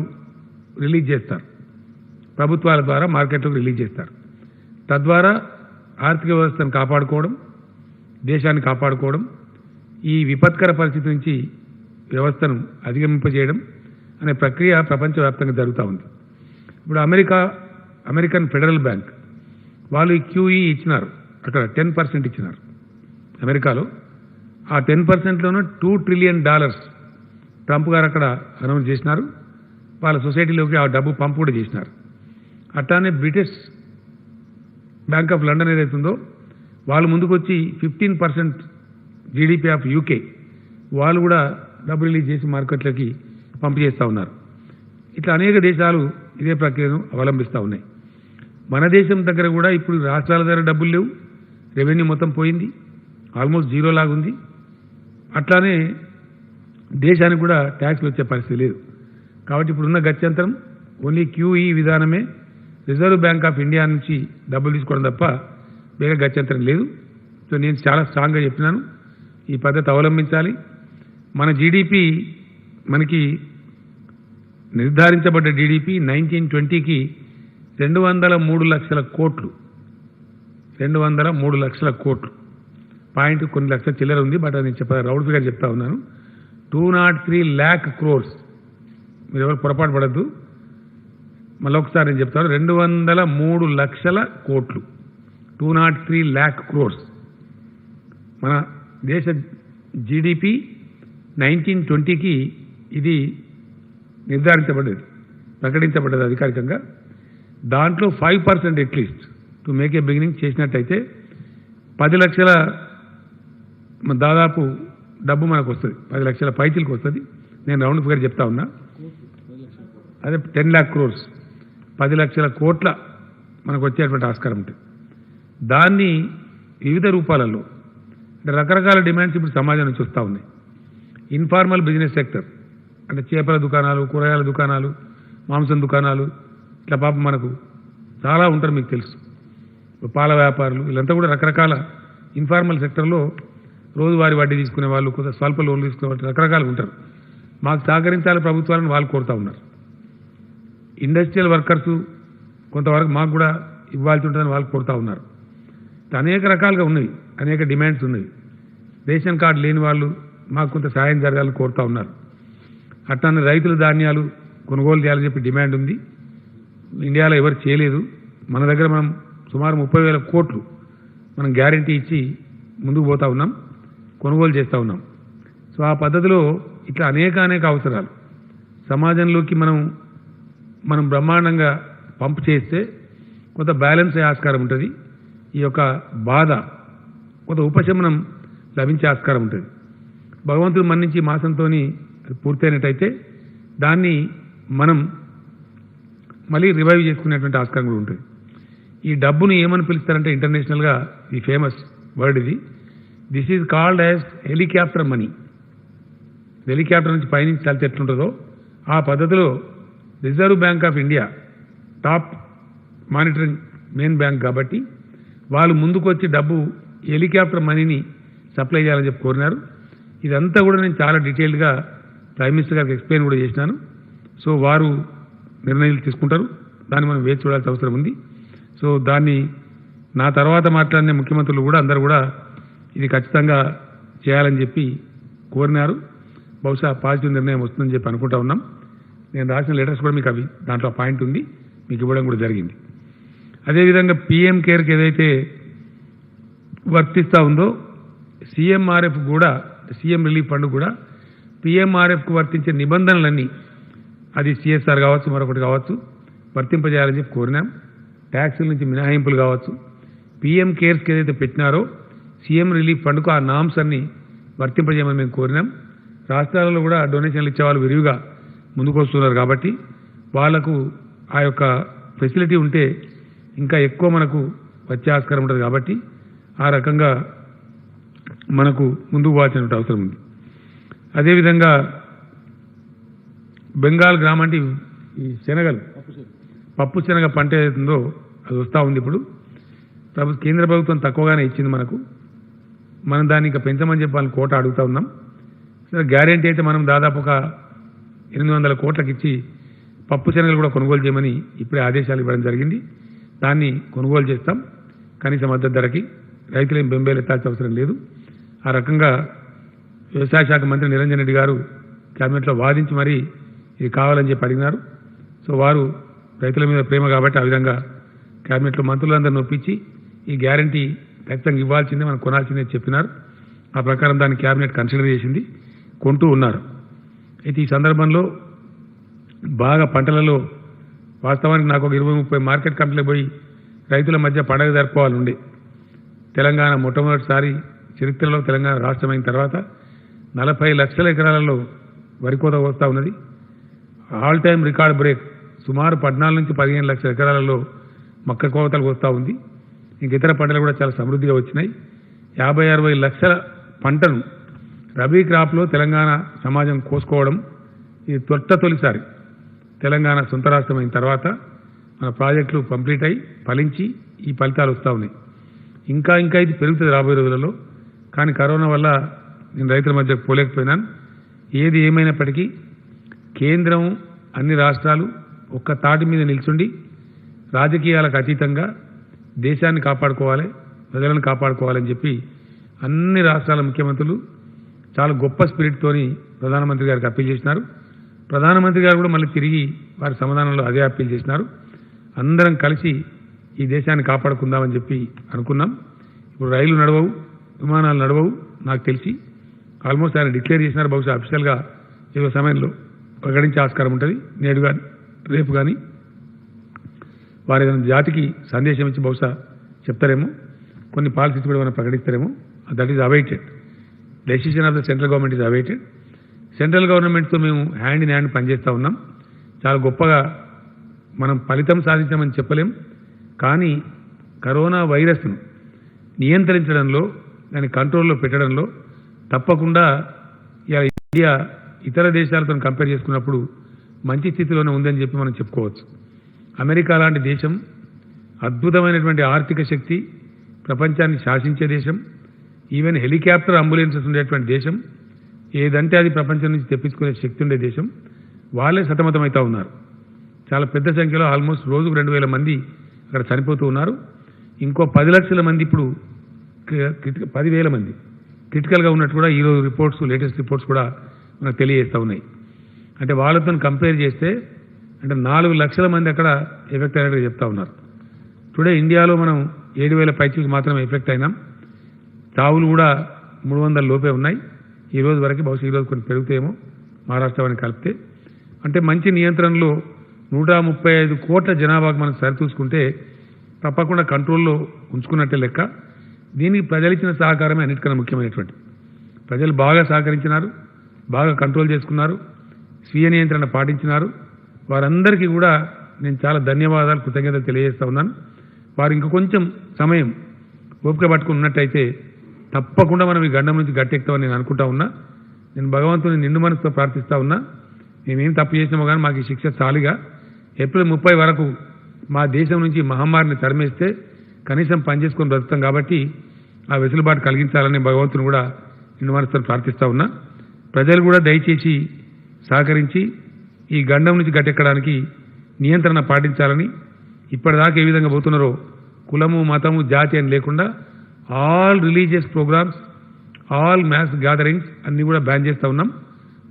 రిలీజ్ చేస్తారు. ప్రభుత్వాల ద్వారా మార్కెట్లోకి రిలీజ్ చేస్తారు. తద్వారా ఆర్థిక వ్యవస్థను కాపాడుకోవడం, దేశాన్ని కాపాడుకోవడం, ఈ విపత్కర పరిస్థితి నుంచి వ్యవస్థను అధిగమింపజేయడం అనే ప్రక్రియ ప్రపంచవ్యాప్తంగా జరుగుతూ ఉంది. ఇప్పుడు అమెరికన్ ఫెడరల్ బ్యాంక్ వాళ్ళు ఈ QE ఇచ్చినారు. అక్కడ 10% ఇచ్చినారు అమెరికాలో. ఆ 10%లోనూ $2 ట్రిలియన్ ట్రంప్ గారు అక్కడ అనౌన్స్ చేసినారు. వాళ్ళ సొసైటీలోకి ఆ డబ్బు పంపు కూడా చేసినారు. అట్లానే బ్రిటిష్ బ్యాంక్ ఆఫ్ లండన్ ఏదైతుందో వాళ్ళు ముందుకు వచ్చి 15% జీడిపి ఆఫ్ UK వాళ్ళు కూడా డబ్బు రిలీజ్ చేసి మార్కెట్లకి పంపు చేస్తూ ఉన్నారు. ఇట్లా అనేక దేశాలు ఇదే ప్రక్రియను అవలంబిస్తూ ఉన్నాయి. మన దేశం దగ్గర కూడా ఇప్పుడు రాష్ట్రాల దగ్గర డబ్బులు లేవు, రెవెన్యూ మొత్తం పోయింది, ఆల్మోస్ట్ జీరో లాగుంది. అట్లానే దేశానికి కూడా ట్యాక్స్లు వచ్చే పరిస్థితి లేదు. కాబట్టి ఇప్పుడున్న గత్యంతరం ఓన్లీ QE విధానమే. రిజర్వ్ బ్యాంక్ ఆఫ్ ఇండియా నుంచి డబ్బులు తీసుకోవడం తప్ప వేరే గత్యంతరం లేదు. సో నేను చాలా స్ట్రాంగ్గా చెప్పినాను, ఈ పద్ధతి అవలంబించాలి. మన జీడిపి, మనకి నిర్ధారించబడ్డ జీడిపి 1920కి 203 లక్షల కోట్లు. 203 లక్షల కోట్లు. పాయింట్ కొన్ని లక్షల చిల్లర ఉంది, బట్ నేను రౌండ్ ఫిగర్ చెప్తా ఉన్నాను. 203 lakh crores. మీరు ఎవరు పొరపాటు పడద్దు, మళ్ళీ ఒకసారి నేను చెప్తాను. 203 లక్షల కోట్లు, 203 lakh crores. మన దేశ జీడిపి 1920కి ఇది నిర్ధారించబడ్డది, ప్రకటించబడ్డది అధికారికంగా. దాంట్లో 5% at least to make a beginning చేసినట్టయితే 10 లక్షల దాదాపు డబ్బు మనకు వస్తుంది, 10 లక్షల పైచిలకు వస్తుంది. నేను రౌండ్ ఫిగర్ చెప్తా ఉన్నా, అదే 10 lakh crores, 10 లక్షల కోట్ల మనకు వచ్చేటువంటి ఆస్కారం ఉంటుంది. దాన్ని వివిధ రూపాలలో, అంటే రకరకాల డిమాండ్స్ ఇప్పుడు సమాజం నుంచి వస్తూ ఉన్నాయి. ఇన్ఫార్మల్ బిజినెస్ సెక్టర్ అంటే చేపల దుకాణాలు, కూరగాయల దుకాణాలు, మాంసం దుకాణాలు, ఇట్లా పాపం మనకు చాలా ఉంటారు, మీకు తెలుసు. పాల వ్యాపారులు, వీళ్ళంతా కూడా రకరకాల ఇన్ఫార్మల్ సెక్టర్లో రోజువారీ వడ్డీ తీసుకునే వాళ్ళు, కొంత స్వల్ప లోన్లు తీసుకునే వాళ్ళు రకరకాలుగా ఉంటారు. మాకు సహకరించాలి ప్రభుత్వాలను వాళ్ళు కోరుతూ ఉన్నారు. ఇండస్ట్రియల్ వర్కర్సు కొంతవరకు మాకు కూడా ఇవ్వాల్సి ఉంటుందని వాళ్ళు కోరుతూ ఉన్నారు. అనేక రకాలుగా ఉన్నవి, అనేక డిమాండ్స్ ఉన్నవి. రేషన్ కార్డు లేని వాళ్ళు మాకు కొంత సాయం జరగాలని కోరుతూ ఉన్నారు. అట్లనే రైతుల ధాన్యాలు కొనుగోలు చేయాలని చెప్పి డిమాండ్ ఉంది. ఇండియాలో ఎవరు చేయలేదు. మన దగ్గర మనం సుమారు 30,000 కోట్లు మనం గ్యారంటీ ఇచ్చి ముందుకు పోతూ ఉన్నాం, కొనుగోలు చేస్తూ ఉన్నాం. సో ఆ పద్ధతిలో ఇట్లా అనేక అవసరాలు సమాజంలోకి మనం బ్రహ్మాండంగా పంపు చేస్తే కొంత బ్యాలెన్స్ అయ్యే ఆస్కారం ఉంటుంది. ఈ యొక్క బాధ కొంత ఉపశమనం లభించే ఆస్కారం ఉంటుంది. భగవంతుడు మన్నించి మాసంతో పూర్తయినట్టయితే దాన్ని మనం మళ్ళీ రివైవ్ చేసుకునేటువంటి ఆస్కారం కూడా ఉంటుంది. ఈ డబ్బుని ఏమని పిలుస్తారంటే ఇంటర్నేషనల్గా ఈ ఫేమస్ వర్డ్ ఇది. This is called as helicopter money. Helicopter నుంచి పైనుంచి చల్లితే ఎట్లుంటుందో ఆ పద్ధతిలో reserve bank of India top monitoring main bank కాబట్టి వాళ్ళు ముందుకు వచ్చి డబ్బు హెలికాప్టర్ మనీని సప్లై చేయాలని చెప్పి కోరినారు. ఇదంతా కూడా నేను చాలా డీటెయిల్డ్గా ప్రైమ్ మినిస్టర్ గారికి ఎక్స్ప్లెయిన్ కూడా చేసినాను. సో వారు నిర్ణయాలు తీసుకుంటారు, దాన్ని మనం వేచి చూడాల్సిన అవసరం ఉంది. సో దాన్ని నా తర్వాత మాట్లాడిన ముఖ్యమంత్రులు కూడా అందరూ కూడా ఇది ఖచ్చితంగా చేయాలని చెప్పి కోరినారు. బహుశా పాజిటివ్ నిర్ణయం వస్తుందని చెప్పి అనుకుంటా ఉన్నాం. నేను రాసిన లెటర్స్ కూడా మీకు అవి దాంట్లో పాయింట్ ఉంది, మీకు ఇవ్వడం కూడా జరిగింది. అదేవిధంగా పిఎం కేర్కి ఏదైతే వర్తిస్తూ ఉందో సీఎంఆర్ఎఫ్ కూడా, సీఎం రిలీఫ్ ఫండ్ కూడా పిఎంఆర్ఎఫ్కు వర్తించే నిబంధనలన్నీ, అది సిఎస్ఆర్ కావచ్చు మరొకటి కావచ్చు, వర్తింపజేయాలని చెప్పి కోరినాం. ట్యాక్సుల నుంచి మినహాయింపులు కావచ్చు, పిఎం కేర్స్కి ఏదైతే పెట్టినారో సీఎం రిలీఫ్ ఫండ్కు ఆ నామ్స్ అన్ని వర్తింపజేయమని మేము కోరినాం. రాష్ట్రాలలో కూడా డొనేషన్లు ఇచ్చేవాళ్ళు విరివిగా ముందుకు వస్తున్నారు కాబట్టి వాళ్లకు ఆ యొక్క ఫెసిలిటీ ఉంటే ఇంకా ఎక్కువ మనకు వచ్చే ఆస్కారం ఉంటుంది. కాబట్టి ఆ రకంగా మనకు ముందుకు పోవాల్సిన అవసరం ఉంది. అదేవిధంగా బెంగాల్ గ్రామం అంటే ఈ శనగలు, పప్పు శనగ పంట ఏదైతుందో అది వస్తూ ఉంది. ఇప్పుడు కేంద్ర ప్రభుత్వం తక్కువగానే ఇచ్చింది మనకు. మనం దాన్ని ఇంకా పెంచమని చెప్పి వాళ్ళని కోట అడుగుతూ ఉన్నాం. సరే గ్యారెంటీ అయితే మనం దాదాపు ఒక 800 కోట్లకు ఇచ్చి పప్పు శనగలు కూడా కొనుగోలు చేయమని ఇప్పుడే ఆదేశాలు ఇవ్వడం జరిగింది. దాన్ని కొనుగోలు చేస్తాం కనీస మద్దతు ధరకి. రైతులేం బెంబేలు ఎత్తాల్సిన అవసరం లేదు. ఆ రకంగా వ్యవసాయ శాఖ మంత్రి నిరంజన్ రెడ్డి గారు క్యాబినెట్లో వాదించి మరీ ఇది కావాలని చెప్పి అడిగినారు. సో వారు రైతుల మీద ప్రేమ కాబట్టి ఆ విధంగా క్యాబినెట్లో మంత్రులందరినీ ఒప్పించి ఈ గ్యారంటీ ఖచ్చితంగా ఇవ్వాల్సిందే, మనం కొనాల్సిందే చెప్పినారు. ఆ ప్రకారం దాన్ని క్యాబినెట్ కన్సిడర్ చేసింది, కొంటూ ఉన్నారు. అయితే ఈ సందర్భంలో బాగా పంటలలో వాస్తవానికి నాకు ఒక 20-30 మార్కెట్ కమిటీలకు పోయి రైతుల మధ్య పండగ జరుపుకోవాలండి. తెలంగాణ మొట్టమొదటిసారి చరిత్రలో తెలంగాణ రాష్ట్రమైన తర్వాత 40 లక్షల ఎకరాలలో వరి కోత వస్తూ ఉన్నది. All time record break. సుమారు 14 నుంచి 15 లక్షల ఎకరాలలో మక్క కోతలు వస్తూ ఉంది. ఇంక ఇతర పంటలు కూడా చాలా సమృద్ధిగా వచ్చినాయి. 50-60 లక్షల పంటను రబీ క్రాప్లో తెలంగాణ సమాజం కోసుకోవడం ఇది తొలిసారి. తెలంగాణ సొంత రాష్ట్రమైన తర్వాత మన ప్రాజెక్టులు కంప్లీట్ అయ్యి ఫలించి ఈ ఫలితాలు వస్తూ ఉన్నాయి. ఇంకా ఇది పెరుగుతుంది రాబోయే రోజులలో. కానీ కరోనా వల్ల నేను రైతుల మధ్య పోలేకపోయినాను. ఏది ఏమైనప్పటికీ కేంద్రం, అన్ని రాష్ట్రాలు ఒక్క తాటి మీద నిల్చుండి రాజకీయాలకు అతీతంగా దేశాన్ని కాపాడుకోవాలి, ప్రజలను కాపాడుకోవాలని చెప్పి అన్ని రాష్ట్రాల ముఖ్యమంత్రులు చాలా గొప్ప స్పిరిట్తోని ప్రధానమంత్రి గారికి అప్పీల్ చేసినారు. ప్రధానమంత్రి గారు కూడా మళ్ళీ తిరిగి వారి సమాధానంలో అదే అప్పీల్ చేసినారు. అందరం కలిసి ఈ దేశాన్ని కాపాడుకుందామని చెప్పి అనుకున్నాం. ఇప్పుడు రైలు నడవవు, విమానాలు నడవవు నాకు తెలిసి. ఆల్మోస్ట్ ఆయన డిక్లేర్ చేసినారు. బహుశా అఫీషియల్గా ఏదో సమయంలో ప్రకటించే ఆస్కారం ఉంటుంది, నేడు కానీ రేపు కానీ. వారి జాతికి సందేశం ఇచ్చి బహుశా చెప్తారేమో, కొన్ని పాలసీస్ కూడా మనం ప్రకటిస్తారేమో. That is awaited. Decision of the central government is awaited. Central గవర్నమెంట్తో మేము హ్యాండ్ ఇన్ హ్యాండ్ పనిచేస్తూ ఉన్నాం. చాలా గొప్పగా మనం ఫలితం సాధించామని చెప్పలేం, కానీ కరోనా వైరస్ను నియంత్రించడంలో, దాన్ని కంట్రోల్లో పెట్టడంలో తప్పకుండా ఇండియా ఇతర దేశాలతో కంపేర్ చేసుకున్నప్పుడు మంచి స్థితిలోనే ఉందని చెప్పి మనం చెప్పుకోవచ్చు. అమెరికా లాంటి దేశం అద్భుతమైనటువంటి ఆర్థిక శక్తి, ప్రపంచాన్ని శాసించే దేశం, ఈవెన్ హెలికాప్టర్ అంబులెన్సెస్ ఉండేటువంటి దేశం, ఏదంటే అది ప్రపంచం నుంచి తెప్పించుకునే శక్తి ఉండే దేశం. వాళ్ళే సతమతమవుతూ ఉన్నారు. చాలా పెద్ద సంఖ్యలో ఆల్మోస్ట్ రోజుకు 2,000 మంది అక్కడ చనిపోతూ ఉన్నారు. ఇంకో 10 లక్షల మంది ఇప్పుడు 10,000 మంది క్రిటికల్గా ఉన్నట్టు కూడా ఈరోజు రిపోర్ట్స్, లేటెస్ట్ రిపోర్ట్స్ కూడా మనకు తెలియజేస్తూ ఉన్నాయి. అంటే వాళ్ళతో కంపేర్ చేస్తే అంటే 4 లక్షల మంది అక్కడ ఎఫెక్ట్ అయినట్టుగా చెప్తా ఉన్నారు. టుడే ఇండియాలో మనం 7,000 పైచీలకు మాత్రమే ఎఫెక్ట్ అయినాం. చావులు కూడా 300 లోపే ఉన్నాయి ఈ రోజు వరకు. బహుశా ఈరోజు కొన్ని పెరుగుతాయేమో మహారాష్ట్ర వారిని కలిపితే. అంటే మంచి నియంత్రణలో 135 కోట్ల జనాభాకు మనం సరిచూసుకుంటే తప్పకుండా కంట్రోల్లో ఉంచుకున్నట్టే లెక్క. దీనికి ప్రజలు ఇచ్చిన సహకారమే అన్నిటికన్నా ముఖ్యమైనటువంటి. ప్రజలు బాగా సహకరించినారు, బాగా కంట్రోల్ చేసుకున్నారు, స్వీయ నియంత్రణ పాటించినారు. వారందరికీ కూడా నేను చాలా ధన్యవాదాలు, కృతజ్ఞతలు తెలియజేస్తా ఉన్నాను. వారు ఇంక కొంచెం సమయం ఓపిక పట్టుకుని ఉన్నట్టయితే తప్పకుండా మనం ఈ గండం నుంచి గట్టెక్కుతామని నేను అనుకుంటా ఉన్నా. నేను భగవంతుని నిండు మనసుతో ప్రార్థిస్తా ఉన్నా. మేమేం తప్పు చేసినామో కానీ మాకు ఈ శిక్ష చాలుగా ఏప్రిల్ 30 వరకు మా దేశం నుంచి మహమ్మారిని తరిమేస్తే కనీసం పనిచేసుకొని బ్రతుకుతాం. కాబట్టి ఆ వెసులుబాటు కలిగించాలని భగవంతుని కూడా నిండు మనసుతో ప్రార్థిస్తా ఉన్నా. ప్రజలు కూడా దయచేసి సహకరించి ఈ గండం నుంచి గట్టెక్కడానికి నియంత్రణ పాటించాలని, ఇప్పటిదాకా ఏ విధంగా పోతున్నారో కులము, మతము, జాతి అని లేకుండా all religious programmes, all mass gatherings అన్నీ కూడా బ్యాన్ చేస్తూ ఉన్నాం.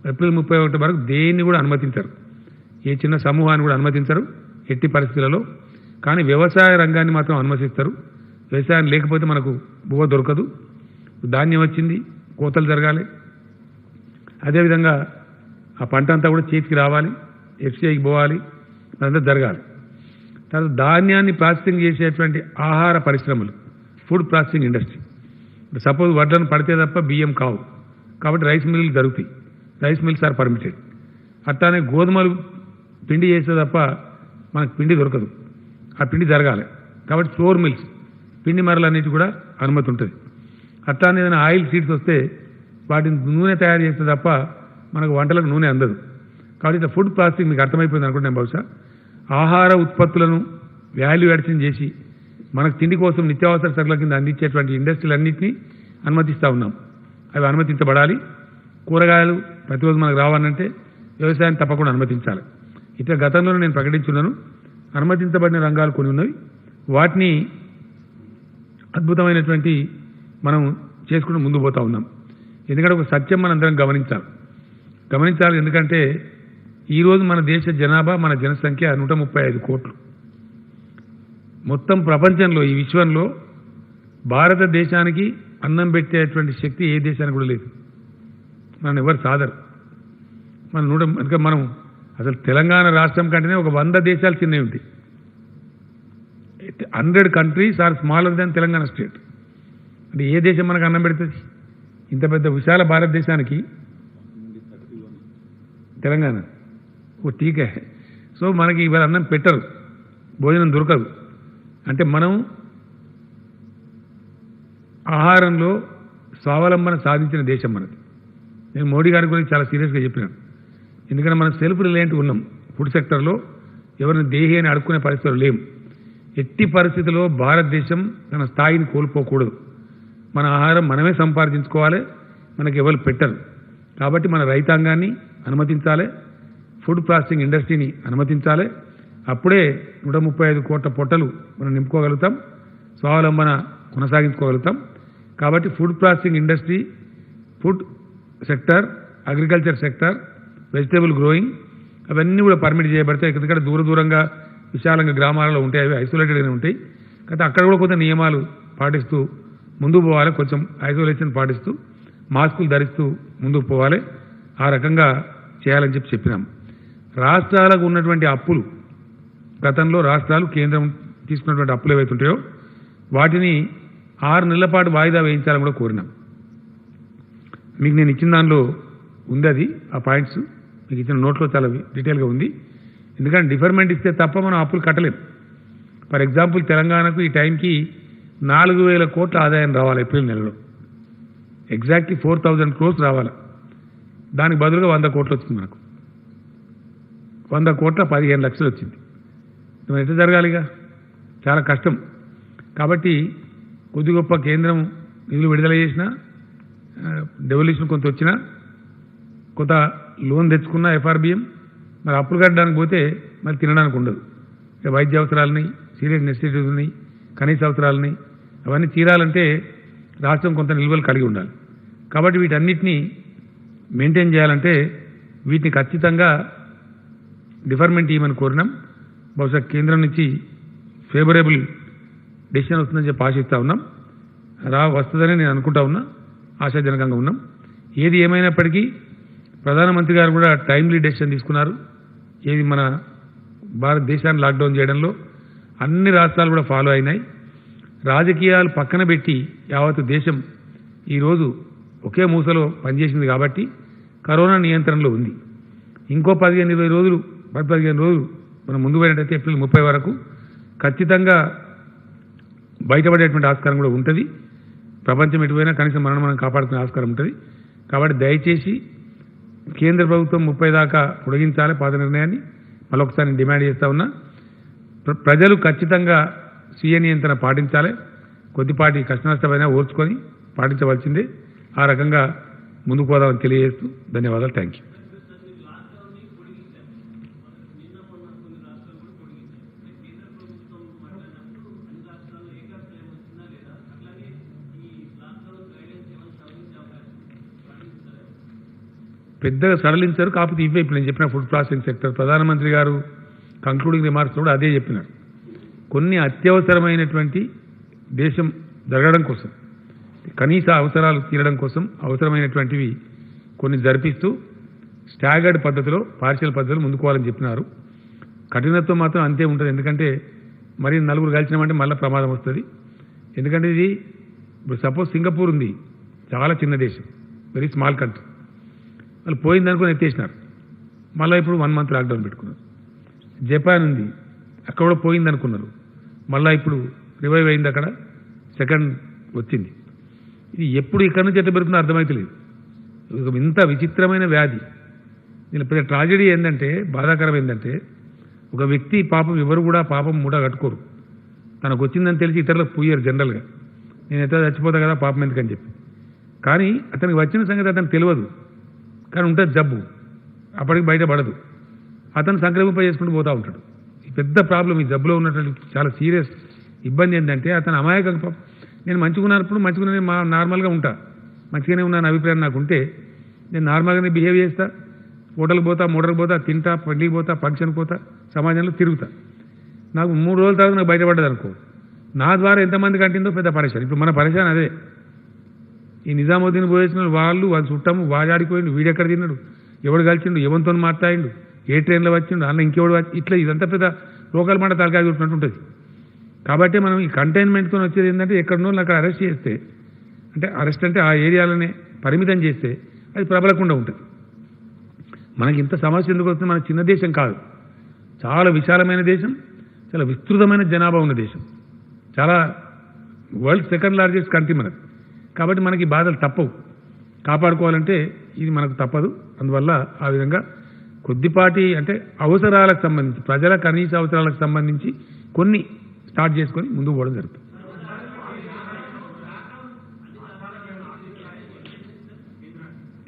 ఏప్రిల్ 31 వరకు దేన్ని కూడా అనుమతించరు, ఏ చిన్న సమూహాన్ని కూడా అనుమతించరు ఎట్టి పరిస్థితులలో. కానీ వ్యవసాయ రంగాన్ని మాత్రం అనుమతిస్తారు. వ్యవసాయం లేకపోతే మనకు బువ్వ దొరకదు. ధాన్యం వచ్చింది, కోతలు జరగాలి, అదేవిధంగా ఆ పంట అంతా కూడా చేతికి రావాలి, ఎఫ్సిఐకి పోవాలి, అదంతా జరగాలి. తర్వాత ధాన్యాన్ని ప్రాసెసింగ్ చేసేటువంటి ఆహార పరిశ్రమలు, ఫుడ్ ప్రాసెసింగ్ ఇండస్ట్రీ. సపోజ్ వడ్లను పడితే తప్ప బియ్యం కావు, కాబట్టి రైస్ మిల్లులు జరుగుతాయి. Rice mills are permitted. అట్లానే గోధుమలు పిండి చేస్తే తప్ప మనకు పిండి దొరకదు, ఆ పిండి జరగాలి. కాబట్టి ఫ్లోర్ మిల్స్, పిండి మరలన్నిటి కూడా అనుమతి ఉంటుంది. అట్లానే ఏదైనా ఆయిల్ సీడ్స్ వస్తే వాటిని నూనె తయారు చేస్తే తప్ప మనకు వంటలకు నూనె అందదు. కాబట్టి ఇట్లా ఫుడ్ ప్రాసెసింగ్ మీకు అర్థమైపోయింది అనుకుంటున్నాను. బహుశా ఆహార ఉత్పత్తులను వాల్యూ అడిషన్ చేసి మనకు తిండి కోసం నిత్యావసర సరుకుల కింద అందించేటువంటి ఇండస్ట్రీలన్నింటినీ అనుమతిస్తూ ఉన్నాం. అవి అనుమతించబడాలి. కూరగాయలు ప్రతిరోజు మనకు రావాలంటే వ్యవసాయాన్ని తప్పకుండా అనుమతించాలి. ఇట్లా గతంలో నేను ప్రకటించున్నాను. అనుమతించబడిన రంగాలు కొన్ని ఉన్నవి, వాటిని అద్భుతమైనటువంటి మనం చేసుకుంటూ ముందు పోతూ ఉన్నాం. ఎందుకంటే ఒక సత్యం మనందరం గమనించాలి. ఎందుకంటే ఈరోజు మన దేశ జనాభా, మన జనసంఖ్య 135 కోట్లు. మొత్తం ప్రపంచంలో, ఈ విశ్వంలో భారతదేశానికి అన్నం పెట్టేటువంటి శక్తి ఏ దేశానికి కూడా లేదు. మనం ఎవరు సాదరు. మనం అసలు తెలంగాణ రాష్ట్రం కంటేనే ఒక 100 దేశాలు చిన్నవి ఉంటాయి. 100 countries are smaller than Telangana state. అంటే ఏ దేశం మనకు అన్నం పెడుతుంది? ఇంత పెద్ద విశాల భారతదేశానికి తెలంగాణ ఓ టీకే. సో మనకి ఇవాళ అన్నం పెట్టరు, భోజనం దొరకదు. అంటే మనం ఆహారంలో స్వావలంబన సాధించిన దేశం మనది. నేను మోడీ గారి గురించి చాలా సీరియస్గా చెప్పినాను. ఎందుకంటే మనం సెల్ఫ్ రిలయంట్ ఉన్నాం. ఫుడ్ సెక్టర్లో ఎవరిని దేహి అని అడుక్కునే పరిస్థితులు లేవు. ఎట్టి పరిస్థితుల్లో భారతదేశం తన స్థాయిని కోల్పోకూడదు. మన ఆహారం మనమే సంపాదించుకోవాలి, మనకు ఎవరు పెట్టరు. కాబట్టి మన రైతాంగాన్ని అనుమతించాలి, ఫుడ్ ప్రాసెసింగ్ ఇండస్ట్రీని అనుమతించాలి. అప్పుడే 135 కోట్ల పొట్టలు మనం నింపుకోగలుగుతాం, స్వావలంబన కొనసాగించుకోగలుగుతాం. కాబట్టి food processing industry, food sector, agriculture sector, vegetable growing అవన్నీ కూడా పర్మిట్ చేయబడతాయి. ఎందుకంటే దూరంగా విశాలంగా గ్రామాలలో ఉంటాయి, అవి ఐసోలేటెడ్గానే ఉంటాయి. కాబట్టి అక్కడ కూడా కొంత నియమాలు పాటిస్తూ ముందుకు పోవాలి, కొంచెం ఐసోలేషన్ పాటిస్తూ మాస్కులు ధరిస్తూ ముందుకు పోవాలి. ఆ రకంగా చేయాలని చెప్పినాం. రాష్ట్రాలకు ఉన్నటువంటి అప్పులు, గతంలో రాష్ట్రాలు కేంద్రం తీసుకున్నటువంటి అప్పులు ఏవైతే ఉంటాయో వాటిని 6 నెలల పాటు వాయిదా వేయించాలని కూడా కోరినాం. మీకు నేను ఇచ్చిన దానిలో ఉంది అది, ఆ పాయింట్స్ మీకు ఇచ్చిన నోట్లో చాలా డీటెయిల్గా ఉంది. ఎందుకంటే డిఫర్మెంట్ ఇస్తే తప్ప మనం అప్పులు కట్టలేం. ఫర్ ఎగ్జాంపుల్ తెలంగాణకు ఈ టైంకి 4,000 కోట్ల ఆదాయం రావాలి ఏప్రిల్ నెలలో. ఎగ్జాక్ట్లీ 4,000 crores రావాలి. దానికి బదులుగా 100 కోట్లు వచ్చింది. మనకు 100 కోట్ల 15 లక్షలు వచ్చింది. మరి ఎట్లా జరగాలిగా? చాలా కష్టం. కాబట్టి కొద్ది గొప్ప కేంద్రం నిధులు విడుదల చేసినా, డెవల్యూషన్ కొంత వచ్చినా, కొంత లోన్ తెచ్చుకున్న ఎఫ్ఆర్బిఎం, మరి అప్పులు కట్టడానికి పోతే మరి తినడానికి ఉండదు. వైద్య అవసరాలని, సీరియస్ నెసెసిటీస్ని, కనీస అవసరాలని అవన్నీ తీరాలంటే రాష్ట్రం కొంత నిల్వలు కలిగి ఉండాలి. కాబట్టి వీటన్నిటినీ మెయింటైన్ చేయాలంటే వీటిని ఖచ్చితంగా డిఫర్మెంట్ ఇవ్వమని కోరినాం. బహుశా కేంద్రం నుంచి ఫేవరబుల్ డెసిషన్ వస్తుందని చెప్పి ఆశిస్తూ ఉన్నాం. వస్తుందని నేను అనుకుంటా ఉన్నా, ఆశాజనకంగా ఉన్నాం. ఏది ఏమైనప్పటికీ ప్రధానమంత్రి గారు కూడా టైమ్లీ డెసిషన్ తీసుకున్నారు. ఏది మన భారతదేశాన్ని లాక్డౌన్ చేయడంలో అన్ని రాష్ట్రాలు కూడా ఫాలో అయినాయి. రాజకీయాలు పక్కన పెట్టి యావత్ దేశం ఈరోజు ఒకే మూసలో పనిచేసింది కాబట్టి కరోనా నియంత్రణలో ఉంది. ఇంకో 15-20 రోజులు మనం ముందు పోయినట్టయితే ఏప్రిల్ 30 వరకు ఖచ్చితంగా బయటపడేటువంటి ఆస్కారం కూడా ఉంటుంది. ప్రపంచం ఎటుపోయినా కనీసం మనం కాపాడుకునే ఆస్కారం ఉంటుంది. కాబట్టి దయచేసి కేంద్ర ప్రభుత్వం 30 దాకా పొడిగించాలి పాత నిర్ణయాన్ని. మరొకసారి నేను డిమాండ్ చేస్తూ ఉన్నా. ప్రజలు ఖచ్చితంగా స్వీయ నియంత్రణ పాటించాలి. కొద్దిపాటి కష్టనష్టమైనా ఓర్చుకొని పాటించవలసిందే. ఆ రకంగా ముందుకు పోదామని తెలియజేస్తూ ధన్యవాదాలు. Thank you. పెద్దగా సడలించారు. కాకపోతే ఇవే ఇప్పుడు నేను చెప్పిన ఫుడ్ ప్రాసెసింగ్ సెక్టర్ ప్రధానమంత్రి గారు కంక్లూడింగ్ రిమార్క్స్ కూడా అదే చెప్పినారు. కొన్ని అత్యవసరమైనటువంటి దేశం జరగడం కోసం, కనీస అవసరాలు తీరడం కోసం అవసరమైనటువంటివి కొన్ని జరిపిస్తూ స్టాగర్డ్ పద్ధతిలో, పార్షియల్ పద్ధతిలో ముందుకోవాలని చెప్పినారు. కఠినత్వం మాత్రం అంతే ఉంటుంది. ఎందుకంటే మరి నలుగురు కలిసినామంటే మళ్ళీ ప్రమాదం వస్తుంది. ఎందుకంటే ఇది ఇప్పుడు సపోజ్ సింగపూర్ ఉంది, చాలా చిన్న దేశం, వెరీ స్మాల్ కంట్రీ. వాళ్ళు పోయిందనుకుని ఎత్తేసినారు. మళ్ళీ ఇప్పుడు 1 month లాక్డౌన్ పెట్టుకున్నారు. జపాన్ ఉంది, అక్కడ కూడా పోయిందనుకున్నారు. మళ్ళీ ఇప్పుడు రివైవ్ అయింది, అక్కడ సెకండ్ వచ్చింది. ఇది ఎప్పుడు ఇక్కడి నుంచి ఎట్లా పెరుగుతుందో అర్థమైతలేదు. ఇంత విచిత్రమైన వ్యాధి. దీని పెద్ద ట్రాజెడీ ఏంటంటే, బాధాకరం ఏంటంటే, ఒక వ్యక్తి పాపం ఎవరు కూడా పాపం మూట కట్టుకోరు. తనకు వచ్చిందని తెలిసి ఇతరులకు పూయరు జనరల్గా. నేను ఎట్లా చచ్చిపోతా కదా పాపం ఎందుకని చెప్పి. కానీ అతనికి వచ్చిన సంగతి అతనికి తెలియదు. కానీ ఉంటుంది జబ్బు, అప్పటికి బయటపడదు. అతను సంక్రమింప చేసుకుంటూ పోతూ ఉంటాడు. ఈ పెద్ద ప్రాబ్లం ఈ జబ్బులో ఉన్నటువంటి చాలా సీరియస్ ఇబ్బంది ఏంటంటే, అతను అమాయకంగా నేను మంచిగున్నప్పుడు మంచిగానే నార్మల్గా ఉంటా, మంచిగానే ఉన్నాను అభిప్రాయం నాకు ఉంటే నేను నార్మల్గానే బిహేవ్ చేస్తా, హోటల్కి పోతా, మోటర్కి పోతా, తింటా, పెళ్ళికి పోతా, ఫంక్షన్కి పోతా, సమాజంలో తిరుగుతా. నాకు 3 రోజుల తర్వాత నాకు బయటపడ్డది అనుకో, నా ద్వారా ఎంతమంది కంటిందో పెద్ద పరేషాన్. ఇప్పుడు మన పరేషాన్ అదే. ఈ నిజాముద్దీన్ పోయేసిన వాళ్ళు చుట్టాము, వాజాడిపోయిండు, వీడెక్కడ తిన్నాడు, ఎవడు కలిసిండు, ఎవరితో మాట్లాడిండు, ఏ ట్రైన్లో వచ్చిండు, అన్న ఇంకెవడు ఇట్లా ఇదంతా పెద్ద లోకల్ మాట తలకాయ చూసినట్టు ఉంటుంది. కాబట్టి మనం ఈ కంటైన్మెంట్తో వచ్చేది ఏంటంటే, ఎక్కడనో అక్కడ అరెస్ట్ చేస్తే, అంటే అరెస్ట్ అంటే ఆ ఏరియాలనే పరిమితం చేస్తే అది ప్రబలకుండా ఉంటుంది. మనకి ఇంత సమస్య ఎందుకు వస్తుంది? మన చిన్న దేశం కాదు, చాలా విశాలమైన దేశం, చాలా విస్తృతమైన జనాభా ఉన్న దేశం, చాలా వరల్డ్ సెకండ్ లార్జెస్ట్ కంట్రీ మనది. కాబట్టి మనకి బాధలు తప్పవు. కాపాడుకోవాలంటే ఇది మనకు తప్పదు. అందువల్ల ఆ విధంగా కొద్దిపాటి అంటే అవసరాలకు సంబంధించి, ప్రజల కనీస అవసరాలకు సంబంధించి కొన్ని స్టార్ట్ చేసుకొని ముందుకు పోవడం జరుగుతుంది.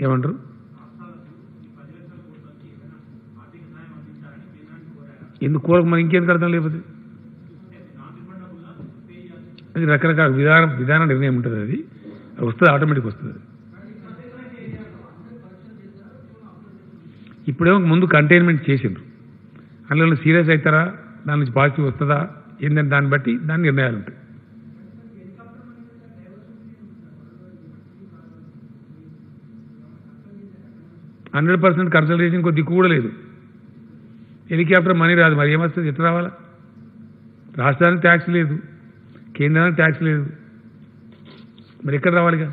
ఏమంటారు? ఎందుకు కోరకు మరి ఇంకేం అర్థం లేకపోతే అది రకరకాల విధాన నిర్ణయం ఉంటుంది. అది వస్తుంది, ఆటోమేటిక్ వస్తుంది. ఇప్పుడేమో ముందు కంటైన్మెంట్ చేసిండ్రు, అందులో సీరియస్ అవుతారా, దాని నుంచి పాజిటివ్ వస్తుందా ఏంటంటే దాన్ని బట్టి దాని నిర్ణయాలు ఉంటాయి. %100% కన్సల్టేషన్ ఇంకో దిక్కు కూడా లేదు. హెలికాప్టర్ మనీ రాదు, మరి ఏమొస్తుంది, ఎట్లా రావాలా? రాష్ట్రానికి ట్యాక్స్ లేదు, కేంద్రానికి ట్యాక్స్ లేదు, మరి ఎక్కడ రావాలిగా?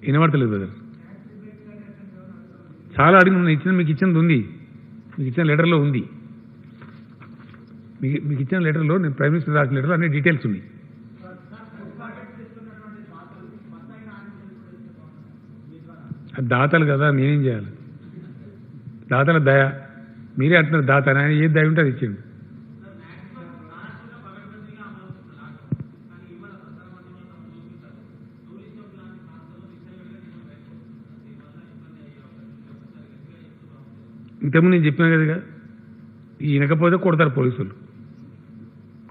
వినబడతలేదు బ్రదర్. చాలా అడిగిన మీకు ఇచ్చినది ఉంది, మీకు ఇచ్చిన లెటర్లో ఉంది. మీకు ఇచ్చిన లెటర్లో నేను ప్రైమ్ మినిస్టర్ రాసిన లెటర్లో అన్ని డీటెయిల్స్ ఉన్నాయి. అది దాతలు కదా, నేనేం చేయాలి? దాతల దయ. మీరే అంటున్నారు దాత, ఆయన ఏది దయ ఉంటే అది ఇచ్చిండు. ఇంతకుముందు నేను చెప్పినా కదా, ఈయనకపోతే కొడతారు పోలీసులు,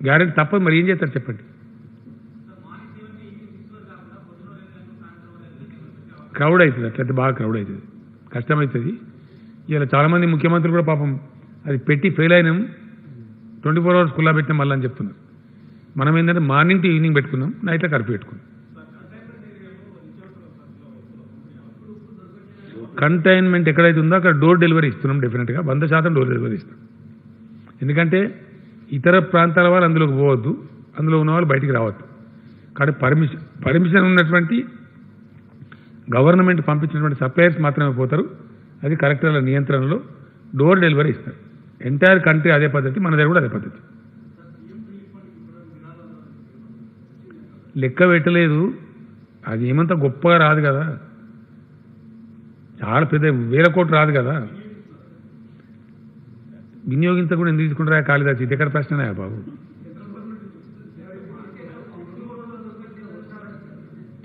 గ్యారెంటీ తప్పదు. మరి ఏం చేస్తారు చెప్పండి? క్రౌడ్ అవుతుంది, అట్లయితే బాగా క్రౌడ్ అవుతుంది, కష్టమవుతుంది. ఇలా చాలామంది ముఖ్యమంత్రులు కూడా పాపం అది పెట్టి ఫెయిల్ అయినాం, 24 hours ఖుల్లా పెట్టినాం మళ్ళీ అని చెప్తున్నారు. మనం ఏంటంటే మార్నింగ్ టు ఈవినింగ్ పెట్టుకున్నాం, నైట్లో కర్ఫ్యూ పెట్టుకున్నాం. కంటైన్మెంట్ ఎక్కడైతే ఉందో అక్కడ డోర్ డెలివరీ ఇస్తున్నాం. డెఫినెట్గా 100% డోర్ డెలివరీ ఇస్తాం. ఎందుకంటే ఇతర ప్రాంతాల వాళ్ళు అందులోకి పోవద్దు, అందులో ఉన్న వాళ్ళు బయటికి రావద్దు. కాబట్టి పర్మిషన్ ఉన్నటువంటి గవర్నమెంట్ పంపించినటువంటి సప్లయర్స్ మాత్రమే పోతారు. అది కలెక్టర్ల నియంత్రణలో డోర్ డెలివరీ ఇస్తారు. ఎంటైర్ కంట్రీ అదే పద్ధతి, మన దగ్గర కూడా అదే పద్ధతి. లెక్క పెట్టలేదు, అది ఏమంత గొప్పగా రాదు కదా, చాలా పెద్ద 1000 కోట్లు రాదు కదా. వినియోగించకుండా ఎందుకు తీసుకుంటారా కాళిదాస్? ఇది ఎక్కడ ప్రశ్ననే బాబు?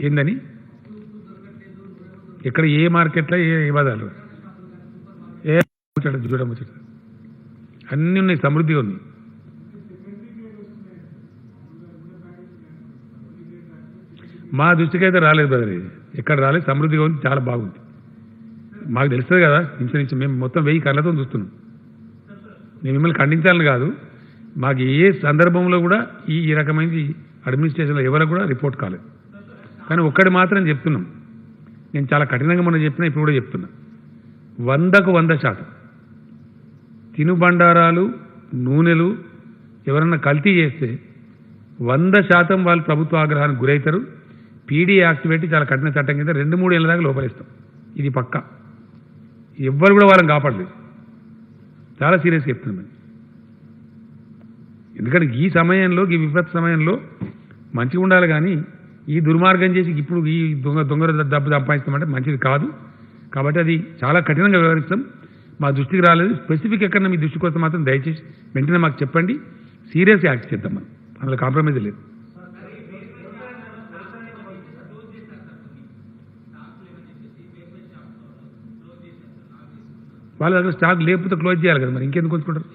ఏందని ఎక్కడ ఏ మార్కెట్లో ఏ బజార్లో ఏ చూడముచ్చట అన్నీ ఉన్నాయి, సమృద్ధిగా ఉంది. మా దృష్టికి అయితే రాలేదు బ్రదర్, ఇది ఎక్కడ రాలేదు, సమృద్ధిగా ఉంది, చాలా బాగుంది. మాకు తెలుస్తుంది కదా, నుంచి మేము మొత్తం 1000 కళ్ళతో చూస్తున్నాం. నేను మిమ్మల్ని ఖండించాలని కాదు, మాకు ఏ సందర్భంలో కూడా ఈ రకమైన అడ్మినిస్ట్రేషన్లో ఎవరికి కూడా రిపోర్ట్ కాలేదు. కానీ ఒక్కటి మాత్రం చెప్తున్నాం, నేను చాలా కఠినంగా మొన్న చెప్పినా, ఇప్పుడు కూడా చెప్తున్నా, 100కు 100% తినుబండారాలు నూనెలు ఎవరన్నా కల్తీ చేస్తే 100% వాళ్ళు ప్రభుత్వ ఆగ్రహానికి గురవుతారు. పీడీ యాక్ట్ పెట్టి చాలా కఠిన చట్టం కింద 2-3 ఏళ్ళ దాకా లోపలిస్తాం. ఇది పక్కా, ఎవ్వరు కూడా వాళ్ళని కాపాడలేదు. చాలా సీరియస్గా చెప్తున్నాం. ఎందుకంటే ఈ సమయంలో, ఈ విపత్తు సమయంలో మంచిగా ఉండాలి, కానీ ఈ దుర్మార్గం చేసి ఇప్పుడు ఈ దొంగ డబ్బు సంపాదిస్తామంటే మంచిది కాదు. కాబట్టి అది చాలా కఠినంగా వ్యవహరిస్తాం. మా దృష్టికి రాలేదు, స్పెసిఫిక్ ఎక్కడన్నా మీ దృష్టికి వస్తే మాత్రం దయచేసి వెంటనే మాకు చెప్పండి, సీరియస్ యాక్ట్ చేద్దాం. మనం అందులో కాంప్రమైజ్ లేదు. వాళ్ళ దగ్గర స్టాక్ లేకపోతే క్లోజ్ చేయాలి కదా, మరి ఇంకెందుకు ఉంచుకుంటారు?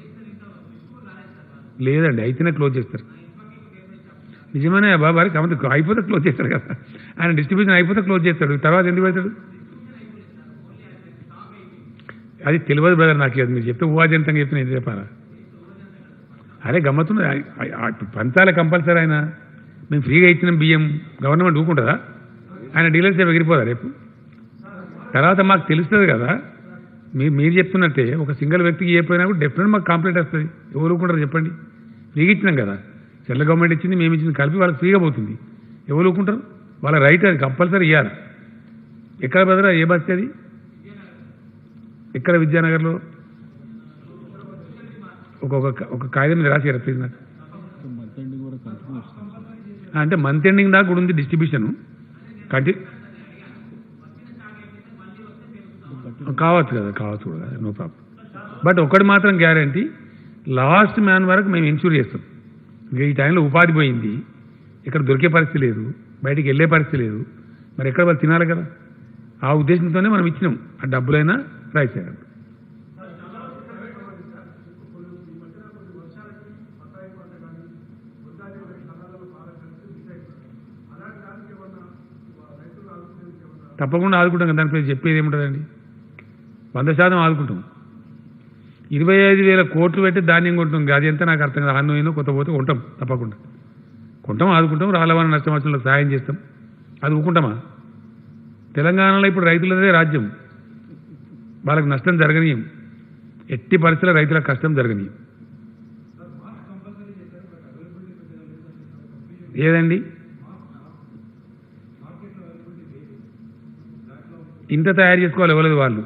లేదండి, అయితేనే క్లోజ్ చేస్తారు. నిజమేనే బాబారి, కాబట్టి అయిపోతే క్లోజ్ చేస్తారు కదా, ఆయన డిస్ట్రిబ్యూషన్ అయిపోతే క్లోజ్ చేస్తాడు, తర్వాత ఎందుకు అవుతాడు? అది తెలియదు బ్రదర్ నాకు, అది మీరు చెప్తే ఊహాజనితంగా చెప్తే నేను చెప్పారా? అరే గమ్మత్తుంది, పంచాల కంపల్సరీ. ఆయన మేము ఫ్రీగా ఇచ్చిన బియ్యం గవర్నమెంట్ ఊకుంటుందా? ఆయన డీలర్షిప్ ఎగిరిపోదా రేపు? తర్వాత మాకు తెలుస్తుంది కదా, మీరు చెప్తున్నట్టే ఒక సింగిల్ వ్యక్తికి ఏ పోయినా కూడా డెఫినెట్ మాకు కంప్లైంట్ వస్తుంది. ఎవరు ఊరుకుంటారు చెప్పండి? ఫ్రీగా ఇచ్చినాం కదా, సెంట్రల్ గవర్నమెంట్ ఇచ్చింది, మేము ఇచ్చింది కలిపి వాళ్ళకి ఫ్రీగా పోతుంది. ఎవరు ఊరుకుంటారు? వాళ్ళ రైట్, అది కంపల్సరీ ఇవ్వాలి. ఎక్కడ బ్రదర్, ఏ బస్తీ అది? ఎక్కడ? విద్యానగర్లో ఒక కాగితం మీద రాసి ప్లీజ్ నాకు. అంటే మంత్ ఎండింగ్ దాకా కూడా ఉంది డిస్ట్రిబ్యూషన్. కావచ్చు కదా, కావచ్చు కూడా, నో ప్రాబ్లం. బట్ ఒకటి మాత్రం గ్యారంటీ, లాస్ట్ మ్యాన్ వరకు మేము ఇన్సూర్ చేస్తాం. ఇంకా ఈ టైంలో ఉపాధి పోయింది, ఇక్కడ దొరికే పరిస్థితి లేదు, బయటికి వెళ్ళే పరిస్థితి లేదు, మరి ఎక్కడ వాళ్ళు తినాలి కదా. ఆ ఉద్దేశంతోనే మనం ఇచ్చినాం, ఆ డబ్బులైనా రైస్ అయినా. తప్పకుండా ఆదుకుంటాం కదా, దానిపై చెప్పేది ఏముంటుందండి? 100% ఆదుకుంటాం. 25,000 కోట్లు పెట్టి ధాన్యం కొంటాం, అది ఎంత నాకు అర్థం కాదు. అన్నో కొత్త పోతే కొంటాం, తప్పకుండా కొంటాం, ఆదుకుంటాం. రాళ్ళవాన నష్టం వచ్చిన సాయం చేస్తాం, అది ఊకుంటామా? తెలంగాణలో ఇప్పుడు రైతులదే రాజ్యం, వాళ్ళకి నష్టం జరగనీయం, ఎట్టి పరిస్థితుల్లో రైతులకు కష్టం జరగనీయం. ఏదండి ఇంత తయారు చేసుకోవాలి, ఎవరది వాళ్ళు.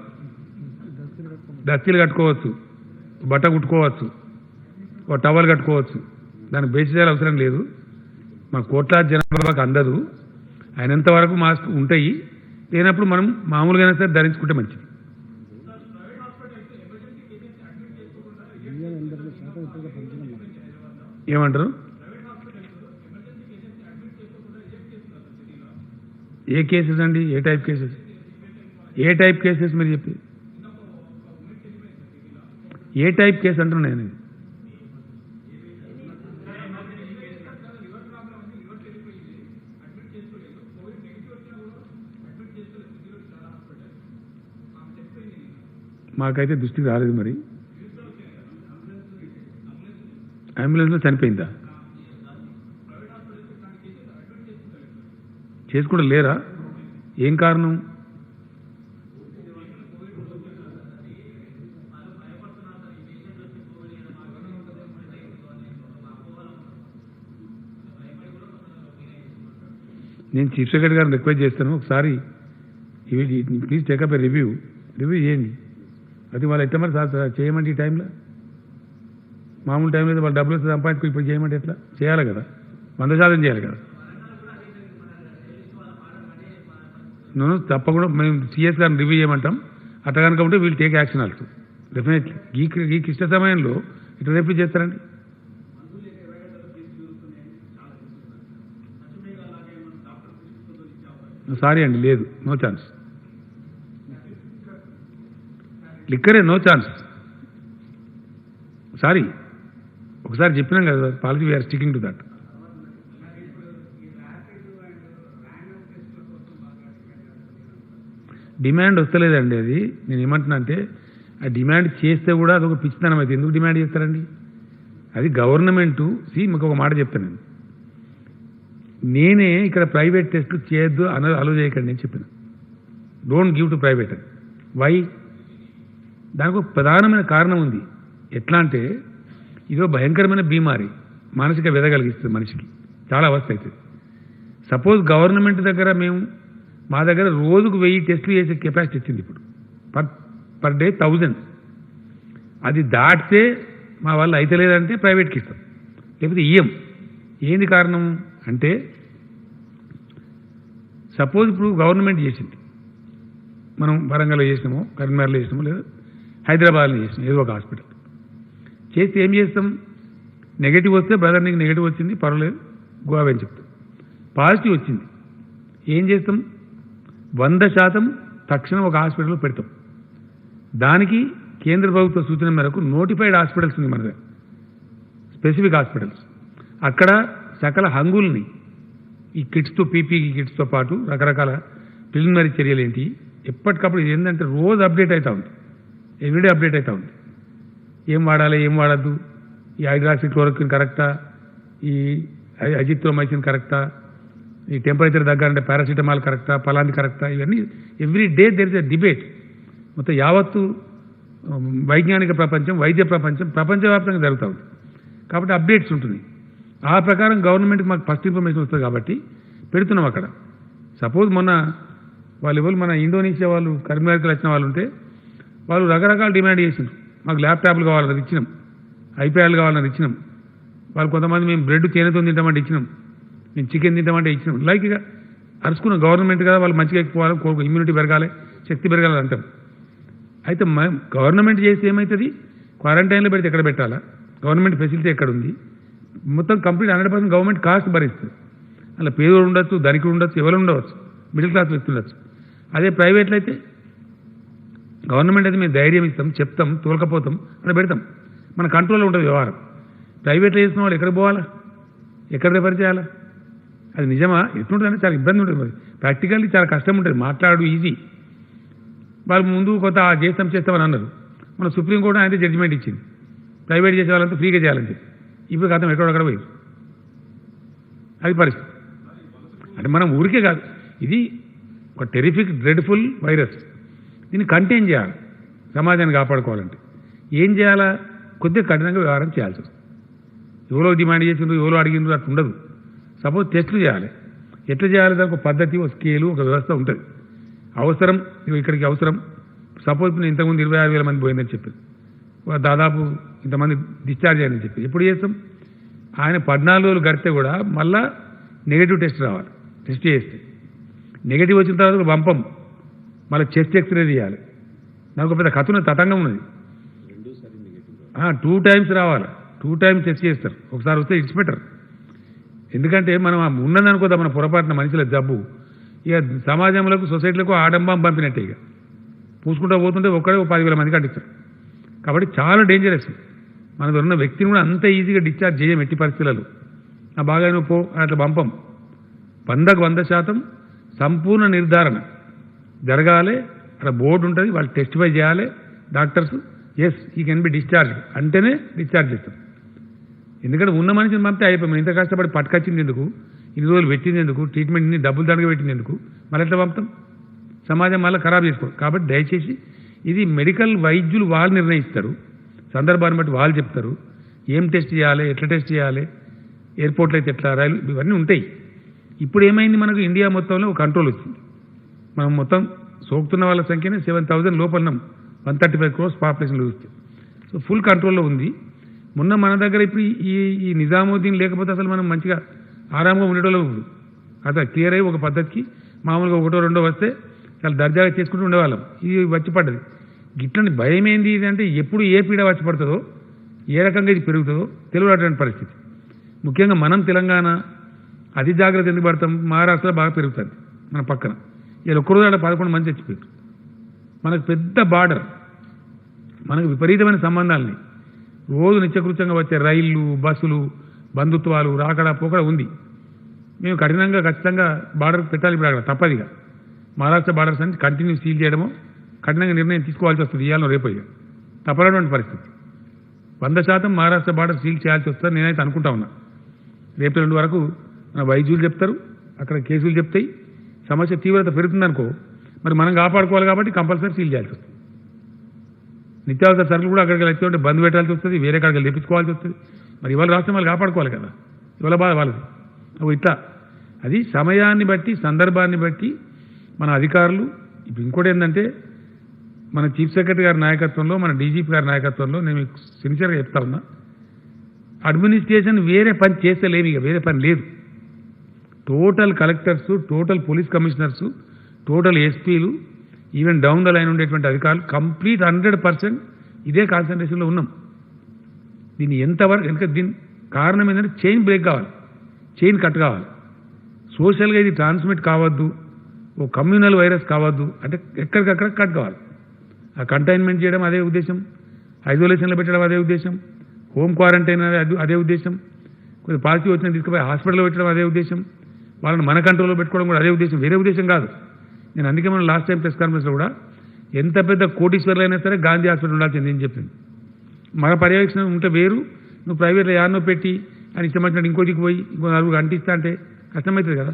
దస్తీలు కట్టుకోవచ్చు, బట్ట కుట్టుకోవచ్చు, ఓ టవల్ కట్టుకోవచ్చు, దానికి బేసి చేయాలి అవసరం లేదు. మా కోట్లాది జనాభాకు అందదు, అయినంత వరకు మాస్క్ ఉంటాయి. లేనప్పుడు మనం మామూలుగానే సరే ధరించుకుంటే మంచిది. ఏమంటారు? ఏ కేసెస్ అండి? ఏ టైప్ కేసెస్? ఏ టైప్ కేసెస్ మీరు చెప్పి? ఏ టైప్ కేసు అంటున్నా నేను? మాకైతే దృష్టికి రాలేదు. మరి అంబులెన్స్లో చనిపోయిందా? చేసుకోవడం లేరా? ఏం కారణం? నేను చీఫ్ సెక్రటరీ గారిని రిక్వెస్ట్ చేస్తాను, ఒకసారి ప్లీజ్ టేకప్ ఏ రివ్యూ చేయండి. అది వాళ్ళు ఎట్లా మరి చేయమంటే ఈ టైంలో, మామూలు టైంలో వాళ్ళు డబ్బులు వస్తే సంపాదించుకుని ఇప్పుడు చేయమంటే ఎట్లా? చేయాలి కదా, 100% చేయాలి కదా. నేను తప్పకుండా మేము సిఎస్ గారిని రివ్యూ చేయమంటాం. అట్లా కనుక ఉంటే వీళ్ళు టేక్ యాక్షన్ ఆల్సో డెఫినెట్లీ. ఈ క్లిష్ట సమయంలో ఇట్లా రివ్యూ చేస్తారండి. సారీ అండి, లేదు, నో ఛాన్స్. లిక్కరే నో ఛాన్స్. సారీ, ఒకసారి చెప్పినాం కదా policy, we are sticking to that. Demand వస్తలేదండి. అది నేను ఏమంటున్నా అంటే, ఆ డిమాండ్ చేస్తే కూడా అదొక పిచ్చితనం అయితే ఎందుకు డిమాండ్ చేస్తారండి? అది గవర్నమెంటు. మీకు ఒక మాట చెప్తాను, నేనే ఇక్కడ ప్రైవేట్ టెస్టులు చేయొద్దు అలో చేయకండి నేను చెప్పిన. Don't give to private. Why? దానికి ఒక ప్రధానమైన కారణం ఉంది. ఎట్లా అంటే, ఇదో భయంకరమైన బీమారి, మానసిక వ్యధ కలిగిస్తుంది మనిషికి, చాలా అవస్థ అవుతుంది. సపోజ్ గవర్నమెంట్ దగ్గర మా దగ్గర రోజుకు 1000 టెస్టులు చేసే కెపాసిటీ వచ్చింది ఇప్పుడు, పర్ డే 1000. అది దాటితే మా వాళ్ళు అయితే లేదంటే ప్రైవేట్కి ఇస్తాం, లేకపోతే ఇయ్యం. ఏంది కారణం అంటే, సపోజ్ ఇప్పుడు గవర్నమెంట్ చేసింది, మనం వరంగల్లో చేసినామో, కరీంనగర్లో చేసినామో, లేదా హైదరాబాద్లో చేసినాం, ఏదో ఒక హాస్పిటల్ చేస్తే ఏం చేస్తాం? నెగటివ్ వస్తే బ్రదర్ నీకు నెగటివ్ వచ్చింది పర్వాలేదు గోవా అని చెప్తాం. పాజిటివ్ వచ్చింది ఏం చేస్తాం? 100% తక్షణం ఒక హాస్పిటల్లో పెడతాం. దానికి కేంద్ర ప్రభుత్వ సూచన మేరకు నోటిఫైడ్ హాస్పిటల్స్ ఉంది మన దగ్గర, స్పెసిఫిక్ హాస్పిటల్స్. అక్కడ సకల హంగుల్ని, ఈ కిట్స్తో, పీపీ కిట్స్తో పాటు రకరకాల ప్రిలిమినరీ చర్యలు ఏంటి ఎప్పటికప్పుడు ఏంటంటే రోజు అప్డేట్ అవుతూ ఉంది, ఎవ్రీడే అప్డేట్ అవుతూ ఉంది. ఏం వాడాలి, ఏం వాడద్దు, ఈ హైడ్రాక్సిక్లోరోక్విన్ కరెక్టా, ఈ అజిత్రోమైసిన్ కరెక్టా, ఈ టెంపరేచర్ తగ్గాలంటే పారాసిటమాల్ కరెక్టా, పలాంది కరెక్టా, ఇవన్నీ every day there is a debate. మొత్తం యావత్తు వైజ్ఞానిక ప్రపంచం, వైద్య ప్రపంచం ప్రపంచవ్యాప్తంగా జరుగుతూ ఉంది. కాబట్టి అప్డేట్స్ ఉంటుంది. ఆ ప్రకారం గవర్నమెంట్కి మాకు ఫస్ట్ ఇన్ఫర్మేషన్ వస్తుంది కాబట్టి పెడుతున్నాం అక్కడ. సపోజ్ మొన్న వాళ్ళు మన ఇండోనేషియా వాళ్ళు కరీంనగర్కి వచ్చిన వాళ్ళు ఉంటే, వాళ్ళు రకరకాల డిమాండ్ చేసినారు. మాకు ల్యాప్టాప్లు కావాలన్నది ఇచ్చినాం, ఐప్యాడ్లు కావాలన్నది ఇచ్చినాం. వాళ్ళు కొంతమంది మేము బ్రెడ్ తేనెతో తింటామంటే ఇచ్చినాం, మేము చికెన్ తింటామంటే ఇచ్చినాం. లైక్ ఇక అరుచుకున్న గవర్నమెంట్ కదా, వాళ్ళు మంచిగా ఎక్కిపోవాలి, ఇమ్యూనిటీ పెరగాలి, శక్తి పెరగాలి అంటాం. అయితే గవర్నమెంట్ చేస్తే ఏమవుతుంది? క్వారంటైన్లో పెడితే ఎక్కడ పెట్టాలా? గవర్నమెంట్ ఫెసిలిటీ ఎక్కడ ఉంది? మొత్తం కంప్లీట్ 100% గవర్నమెంట్ కాస్ట్ భరిస్తుంది. అలా పేదోడు ఉండొచ్చు, ధనికుడు ఉండొచ్చు, ఎవరు ఉండవచ్చు, మిడిల్ క్లాస్ వ్యక్తులు ఉండొచ్చు. అదే ప్రైవేట్లో అయితే గవర్నమెంట్ అయితే మేము ధైర్యం ఇస్తాం, చెప్తాం, తోలకపోతాం, అక్కడ పెడతాం, మన కంట్రోల్లో ఉంటుంది వ్యవహారం. ప్రైవేట్లో చేసిన వాళ్ళు ఎక్కడికి పోవాలా, ఎక్కడ రిఫర్ చేయాలా? అది నిజమా? ఎట్లుంటుందంటే చాలా ఇబ్బంది ఉంటుంది. మరి ప్రాక్టికల్లీ చాలా కష్టం ఉంటుంది. మాట్లాడు ఈజీ, వాళ్ళు ముందు కొంత చేస్తామని అన్నారు. మన సుప్రీంకోర్టు అయితే జడ్జిమెంట్ ఇచ్చింది, ప్రైవేట్ చేసే వాళ్ళంతా ఫ్రీగా చేయాలని చెప్పి. ఇప్పుడు గతం ఎక్కడొక్కడ పోయి అది పరిస్థితి. అంటే మనం ఊరికే కాదు, ఇది ఒక టెరిఫిక్ డ్రెడ్ఫుల్ వైరస్. దీన్ని కంటైన్ చేయాలి. సమాజాన్ని కాపాడుకోవాలంటే ఏం చేయాలా? కొద్దిగా కఠినంగా వ్యవహారం చేయాల్సి వస్తుంది. ఎవరో డిమాండ్ చేసిండ్రు, ఎవరో అడిగిండ్రు అట్లా ఉండదు. సపోజ్ టెస్టులు చేయాలి, ఎట్లా చేయాలి? దానికి ఒక పద్ధతి, ఒక స్కేలు, ఒక వ్యవస్థ ఉంటుంది. అవసరం, ఇక్కడికి అవసరం. సపోజ్ నేను ఇంతకుముందు 26,000 మంది పోయిందని చెప్పి, దాదాపు ఇంతమంది డిశ్చార్జ్ అయ్యారని చెప్పి ఎప్పుడు చేస్తాం? ఆయన 14 రోజులు గడితే కూడా మళ్ళా నెగిటివ్ టెస్ట్ రావాలి. టెస్ట్ చేస్తే నెగిటివ్ వచ్చిన తర్వాత పంపం, మళ్ళీ చెస్ట్ ఎక్స్రే తీయాలి. నాకు పెద్ద కథ ఉన్నది, తతంగం ఉన్నది. 2 టైమ్స్ రావాలి, 2 టైమ్స్ టెస్ట్ చేస్తారు. ఒకసారి వస్తే ఇట్స్ బెటర్. ఎందుకంటే మనం ఉన్నదనుకోదా మన పొరపాటున మనుషుల జబ్బు, ఇక సమాజంలోకి సొసైటీలకు ఆడంబం పంపినట్టే. ఇక పూసుకుంటూ పోతుంటే ఒక్కడే 10,000 మందికి అంటిస్తారు. కాబట్టి చాలా డేంజరస్. మన దగ్గర ఉన్న వ్యక్తిని కూడా అంత ఈజీగా డిశ్చార్జ్ చేయం ఎట్టి పరిస్థితులలో. బాగా పో అట్లా పంపం. 100కు 100% సంపూర్ణ నిర్ధారణ జరగాలి. అక్కడ బోర్డు ఉంటుంది, వాళ్ళు టెస్టిఫై చేయాలి డాక్టర్స్, ఎస్ ఈ కెన్ బి డిశ్చార్జ్ అంటేనే డిశ్చార్జ్ చేస్తారు. ఎందుకంటే ఉన్న మనిషిని పంపితే అయిపోయి ఇంత కష్టపడి పట్టుకొచ్చింది ఎందుకు, ఇన్ని రోజులు పెట్టింది ఎందుకు, ట్రీట్మెంట్ ఇన్ని డబ్బులు దండగా పెట్టింది ఎందుకు, మళ్ళీ ఎట్లా పంపుతాం? సమాజం మళ్ళీ ఖరాబ్ చేసుకోరు. కాబట్టి దయచేసి ఇది మెడికల్ వైద్యులు వాళ్ళు నిర్ణయిస్తారు, సందర్భాన్ని బట్టి వాళ్ళు చెప్తారు ఏం టెస్ట్ చేయాలి, ఎట్లా టెస్ట్ చేయాలి, ఎయిర్పోర్ట్లో అయితే ఎట్లా, రైలు ఇవన్నీ ఉంటాయి. ఇప్పుడు ఏమైంది, మనకు ఇండియా మొత్తంలో ఒక కంట్రోల్ వచ్చింది. మనం మొత్తం సోకుతున్న వాళ్ళ సంఖ్యనే 7,000 లోపల 135 crores పాపులేషన్ చూస్తే. సో ఫుల్ కంట్రోల్లో ఉంది. మొన్న మన దగ్గర ఇప్పుడు ఈ నిజాముద్దీన్ లేకపోతే అసలు మనం మంచిగా ఆరాంగా ఉండేటోళ్ళం. ఇప్పుడు అసలు క్లియర్ అయ్యి ఒక పద్ధతికి మామూలుగా 1, 2 వస్తే చాలా దర్జాగా చేసుకుంటూ ఉండేవాళ్ళం. ఇది వచ్చి పడ్డది. గిట్లని భయం ఏంది ఇది అంటే ఎప్పుడు ఏ పీడ వచ్చి పడుతుందో, ఏ రకంగా ఇది పెరుగుతుందో తెలియనటువంటి పరిస్థితి. ముఖ్యంగా మనం తెలంగాణ అతి జాగ్రత్త ఎందుకు పడతాం, మహారాష్ట్రలో బాగా పెరుగుతుంది మన పక్కన. ఇలా ఒక్కరోజు 11 మంది చచ్చిపోయారు. మనకు పెద్ద బార్డర్, మనకు విపరీతమైన సంబంధాలని రోజు నిత్యకృత్యంగా వచ్చే రైళ్లు, బస్సులు, బంధుత్వాలు, రాకడా పోకడ ఉంది. మేము కఠినంగా ఖచ్చితంగా బార్డర్ పెట్టాలి. ఇప్పుడు అక్కడ తప్పదిగా మహారాష్ట్ర బార్డర్స్ అని కంటిన్యూ సీల్ చేయడమో కఠినంగా నిర్ణయం తీసుకోవాల్సి వస్తుంది. ఇవాళ రేపు ఇక తప్పనటువంటి పరిస్థితి. 100% మహారాష్ట్ర బార్డర్ సీల్ చేయాల్సి వస్తుంది నేనైతే అనుకుంటా ఉన్నా. రేపు 2 వరకు మన వైద్యులు చెప్తారు, అక్కడ కేసులు చెప్తాయి. సమస్య తీవ్రత పెరుగుతుందనుకో మరి మనం కాపాడుకోవాలి కాబట్టి కంపల్సరీ సీల్ చేయాల్సి వస్తుంది. నిత్యావసర సరుకులు కూడా అక్కడికి వచ్చి ఉంటే బంద్ పెట్టాల్సి వస్తుంది, వేరే కాడికి తెప్పించుకోవాల్సి వస్తుంది. మరి ఇవాళ రాష్ట్రం వాళ్ళు కాపాడుకోవాలి కదా, ఇవాళ బాధ వాళ్ళది. ఇట్లా అది సమయాన్ని బట్టి సందర్భాన్ని బట్టి మన అధికారులు. ఇప్పుడు ఇంకోటి ఏంటంటే మన చీఫ్ సెక్రటరీ గారి నాయకత్వంలో, మన డీజీపీ గారి నాయకత్వంలో నేను మీకు సిన్సియర్గా చెప్తా ఉన్నా, అడ్మినిస్ట్రేషన్ వేరే పని చేస్తలేము, ఇక వేరే పని లేదు. Total collectors, total police commissioners, total ఎస్పీలు, ఈవెన్ డౌన్ ద లైన్ ఉండేటువంటి అధికారులు కంప్లీట్ 100% ఇదే కాన్సన్ట్రేషన్లో ఉన్నాం. దీన్ని ఎంతవరకు, ఎందుకంటే దీని కారణం ఏంటంటే చైన్ బ్రేక్ కావాలి, చైన్ కట్ కావాలి. సోషల్గా ఇది ట్రాన్స్మిట్ కావద్దు, ఓ కమ్యూనల్ వైరస్ కావద్దు అంటే ఎక్కడికక్కడ కట్ కావాలి. ఆ కంటైన్మెంట్ చేయడం అదే ఉద్దేశం, ఐసోలేషన్లో పెట్టడం అదే ఉద్దేశం, హోమ్ క్వారంటైన్ అదే ఉద్దేశం, కొంచెం పాజిటివ్ వచ్చిన తీసుకుపోయి హాస్పిటల్లో పెట్టడం అదే ఉద్దేశం, వాళ్ళని మన కంట్రోల్లో పెట్టుకోవడం కూడా అదే ఉద్దేశం, వేరే ఉద్దేశం కాదు. నేను అందుకే మనం లాస్ట్ టైం ప్రెస్ కాన్ఫరెన్స్లో కూడా ఎంత పెద్ద కోటీశ్వర్లు అయినా సరే గాంధీ హాస్పిటల్ ఉండాల్సింది నేను చెప్పింది. మన పర్యవేక్షణ ఉంటే వేరు, నువ్వు ప్రైవేట్లో యాన్నో పెట్టి అని ఇష్టమైనట్టు ఇంకోటికి పోయి ఇంకో 4 అంటిస్తా అంటే కష్టమవుతుంది కదా.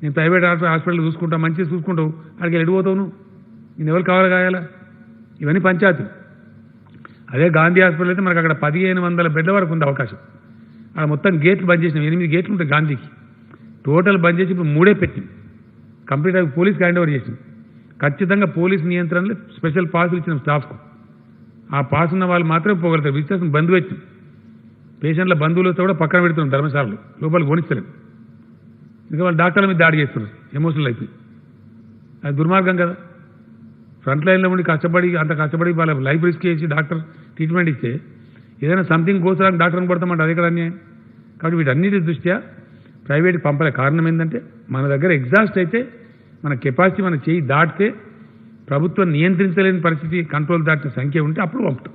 నేను ప్రైవేట్ హాస్పిటల్ చూసుకుంటా, మంచిగా చూసుకుంటావు, అక్కడికి వెళ్ళిపోతావు నువ్వు, నేను ఎవరు కావాలి కాయాలా, ఇవన్నీ పంచాయతీ. అదే గాంధీ హాస్పిటల్ అయితే మనకు అక్కడ 1,500 బెడ్ల వరకు ఉంది అవకాశం. అక్కడ మొత్తం గేట్లు బంద్ చేసినాం, 8 గేట్లు ఉంటాయి గాంధీకి, టోటల్ బంద్ చేసి ఇప్పుడు 3 పెట్టినాం. కంప్లీట్ అవి పోలీస్కి హ్యాండ్ ఓవర్ చేసినాం. ఖచ్చితంగా పోలీస్ నియంత్రణలో స్పెషల్ పాసులు ఇచ్చినాం స్టాఫ్కు. ఆ పాస్ ఉన్న వాళ్ళు మాత్రమే పోగలుగుతారు. విజిటర్స్ని బంద్ పెట్టినాం. పేషెంట్ల బంధువులు వస్తే కూడా పక్కన పెడుతున్నాం ధర్మశాలలో, లోపలికి పోనిస్తలేం. ఇంకా వాళ్ళు డాక్టర్ల మీద దాడి చేస్తున్నారు ఎమోషనల్ అయిపోయి. అది దుర్మార్గం కదా. ఫ్రంట్ లైన్లో ఉండి కష్టపడి అంత కష్టపడి వాళ్ళ లైఫ్ రిస్క్ చేసి డాక్టర్ ట్రీట్మెంట్ ఇస్తే ఏదైనా సంథింగ్ కోసడానికి డాక్టర్ని పడతామంటే అదే కదా అన్యాయం. కాబట్టి వీటన్నిటి దృష్ట్యా ప్రైవేట్కి పంపలే. కారణం ఏంటంటే మన దగ్గర ఎగ్జాస్ట్ అయితే మన కెపాసిటీ మన చేయి దాటితే ప్రభుత్వం నియంత్రించలేని పరిస్థితి, కంట్రోల్ దాటిన సంఖ్య ఉంటే అప్పుడు పంపుతాం.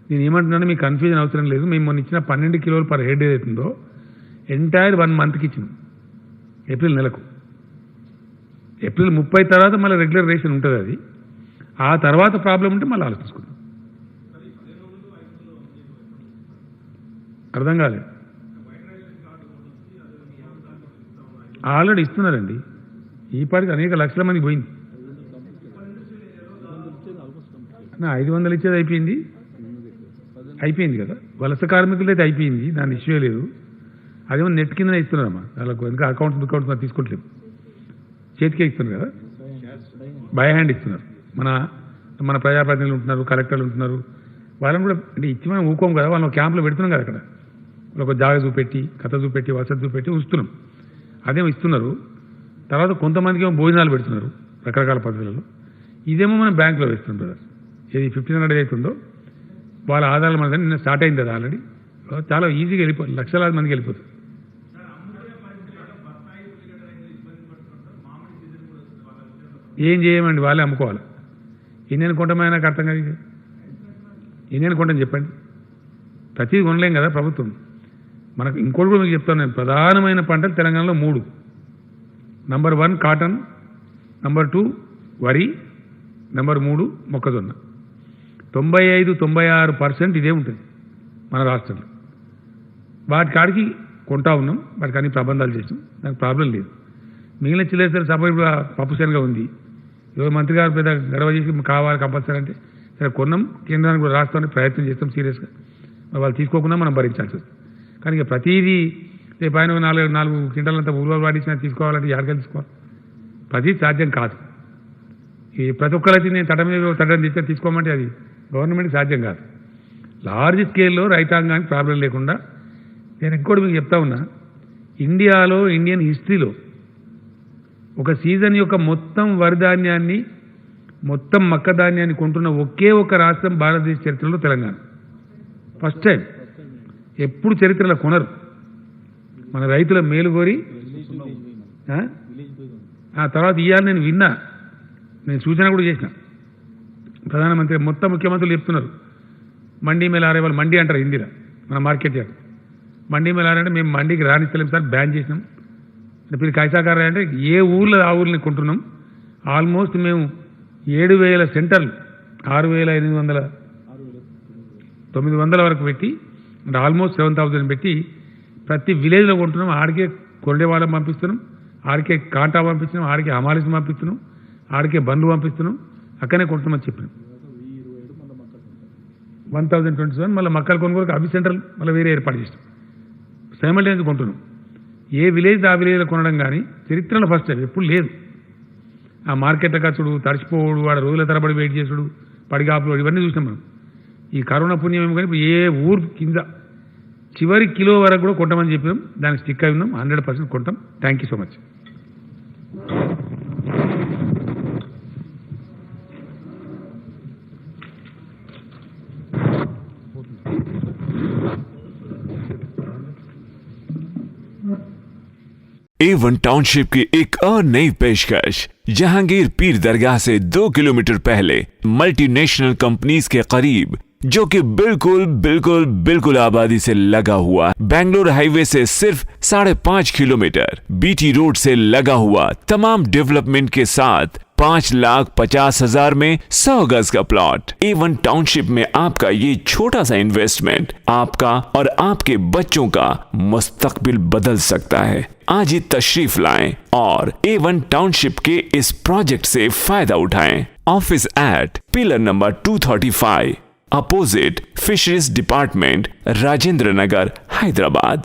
నేను ఏమంటున్నాను, మీకు కన్ఫ్యూజన్ అవసరం లేదు. మేము మొన్న ఇచ్చిన 12 కిలోలు పర్ హెడ్ ఏదైతుందో ఎంటైర్ 1 మంత్కి ఇచ్చినాం, ఏప్రిల్ నెలకు. ఏప్రిల్ 30 తర్వాత మళ్ళీ రెగ్యులర్ రేషన్ ఉంటుంది. అది ఆ తర్వాత ప్రాబ్లం ఉంటే మళ్ళీ ఆలోచించుకుందాం. అర్థం కాలేదు. ఆల్రెడీ ఇస్తున్నారండి. ఈ పాటికి అనేక లక్షల మంది పోయింది. 500 ఇచ్చేది అయిపోయింది కదా. వలస కార్మికులు అయితే అయిపోయింది, దాని ఇష్యూ లేదు. అదేమో నెట్ కిందనే ఇస్తున్నారమ్మా, వాళ్ళకు ఇంకా అకౌంట్స్ తీసుకోవట్లేదు, చేతికే ఇస్తున్నారు కదా, బై హ్యాండ్ ఇస్తున్నారు. మన ప్రజాప్రతినిధులు ఉంటున్నారు, కలెక్టర్లు ఉంటున్నారు, వాళ్ళని కూడా అంటే ఇచ్చి మనం ఊకోం కదా, వాళ్ళని ఒక క్యాంపులో పెడుతున్నాం కదా, అక్కడ ఒక జాగ చూపెట్టి కథ చూపెట్టి వసతి చూపెట్టి ఉంచుతున్నాం. అదేమో ఇస్తున్నారు. తర్వాత కొంతమందికి ఏమో భోజనాలు పెడుతున్నారు రకరకాల పద్ధతులలో. ఇదేమో మనం బ్యాంకులో వేస్తున్నాం బ్రదర్. ఏది 1500 అవుతుందో వాళ్ళ ఆధారాలు మన నిన్న స్టార్ట్ అయింది కదా ఆల్రెడీ. చాలా ఈజీగా వెళ్ళిపోతుంది, లక్షలాది మందికి వెళ్ళిపోతుంది. ఏం చేయమండి, వాళ్ళే అమ్ముకోవాలి. ఎన్ని అనుకుంటామో నాకు అర్థం కాదు. ఎన్ని అనుకుంటాం చెప్పండి, ప్రతిదీ కొనలేం కదా ప్రభుత్వం. మనకు ఇంకోటి కూడా మీకు చెప్తాను నేను, ప్రధానమైన పంటలు తెలంగాణలో 3. నంబర్ 1 కాటన్, నంబర్ 2 వరి, నంబర్ 3 మొక్కజొన్న. 95-96% ఇదే ఉంటుంది మన రాష్ట్రంలో. వాటి కాడికి కొంటా ఉన్నాం, వాటికి అన్ని ప్రబంధాలు చేసాం, నాకు ప్రాబ్లం లేదు. మిగిలిన చిల్లర సపోర్ట్ పప్పు శనగ ఉంది, ఎవరు మంత్రి గారు పెద్ద గడవ చేసి కావాలి కంపల్సరీ అంటే సరే కొన్నాం, కేంద్రానికి కూడా రాష్ట్రానికి ప్రయత్నం చేస్తాం సీరియస్గా. వాళ్ళు తీసుకోకుండా మనం భరించాల్సి వస్తుంది. కానీ ఇక ప్రతిదీ రేపు ఆయన 4 క్వింటాలంతా ఊరు వాడించినా తీసుకోవాలంటే ఎక్కడికి తీసుకోవాలి, ప్రతిదీ సాధ్యం కాదు. ఈ ప్రతి ఒక్కరైతే నేను తట మీద తటని తెచ్చా తీసుకోమంటే అది గవర్నమెంట్కి సాధ్యం కాదు. లార్జ్ స్కేల్లో రైతాంగానికి ప్రాబ్లం లేకుండా నేను ఇంకోటి మీకు చెప్తా ఉన్నా, ఇండియాలో ఇండియన్ హిస్టరీలో ఒక సీజన్ యొక్క మొత్తం వరి ధాన్యాన్ని మొత్తం మక్క ధాన్యాన్ని కొంటున్న ఒకే ఒక రాష్ట్రం భారతదేశ చరిత్రలో తెలంగాణ. First time. ఎప్పుడు చరిత్రలో కొనరు. మన రైతుల మేలు కోరి ఆ తర్వాత ఇవాళ నేను విన్నా, నేను సూచన కూడా చేసిన. ప్రధానమంత్రి మొత్తం ముఖ్యమంత్రులు చెప్తున్నారు మండీ మేళ ఆరే, వాళ్ళు మండీ అంటారు హిందీలో, మన మార్కెట్ యార్డ్. మండీ మేళ ఆరే అంటే మేము మండీకి రాణిస్తలేం సార్, బ్యాన్ చేసినాం. మీరు కైసాకార అంటే ఏ ఊర్లో ఆ ఊర్ని కొంటున్నాం. ఆల్మోస్ట్ మేము 7,000 సెంటర్లు 6,900 వరకు పెట్టి అంటే ఆల్మోస్ట్ 7,000 పెట్టి ప్రతి విలేజ్లో కొంటున్నాం. ఆడికే కొండే వాళ్ళని పంపిస్తున్నాం, ఆడికే కాంటా పంపిస్తున్నాం, ఆడికే హమాలిస్ని పంపిస్తున్నాం, ఆడికే బండ్లు పంపిస్తున్నాం, అక్కడనే కొంటున్నామని చెప్పినాం. 1027 మళ్ళీ మక్కలు కొనుగోలు అవి సెంటర్లు మళ్ళీ వేరే ఏర్పాటు చేసినాం. సైమల్టేనియస్గా కొంటున్నాం. ఏ విలేజ్ ఆ విలేజ్లో కొనడం కానీ చరిత్రలో ఫస్ట్ టైం, ఎప్పుడు లేదు. ఆ మార్కెట్ ఖర్చుడు, తడిచిపోవడు, వాడు రోజుల తరబడి వెయిట్ చేసుడు, పడిగాపులు, ఇవన్నీ చూసినాం మనం. ఈ కరోనా పుణ్యం ఏమో కానీ ఏ ఊరు కింద చివరి కిలో వరకు కూడా కొంటామని చెప్పాం. దానికి స్టిక్ అయి ఉన్నాం, 100% కొంటాం. Thank you so much. A1 township की एक और नई पेशकश। जहांगीर पीर दरगाह से 2 किलोमीटर पहले मल्टीनेशनल कंपनीज के करीब, जो कि बिल्कुल आबादी से लगा हुआ, बेंगलोर हाईवे से सिर्फ 5.5 किलोमीटर, बीटी रोड से लगा हुआ, तमाम डेवलपमेंट के साथ 5,50,000 में 100 गज का प्लॉट। A1 टाउनशिप में आपका ये छोटा सा इन्वेस्टमेंट आपका और आपके बच्चों का मुस्तकबिल बदल सकता है। आज ही तशरीफ लाएं और A1 टाउनशिप के इस प्रोजेक्ट से फायदा उठाएं। Office at pillar number 235 opposite fisheries department, Rajendra Nagar, Hyderabad.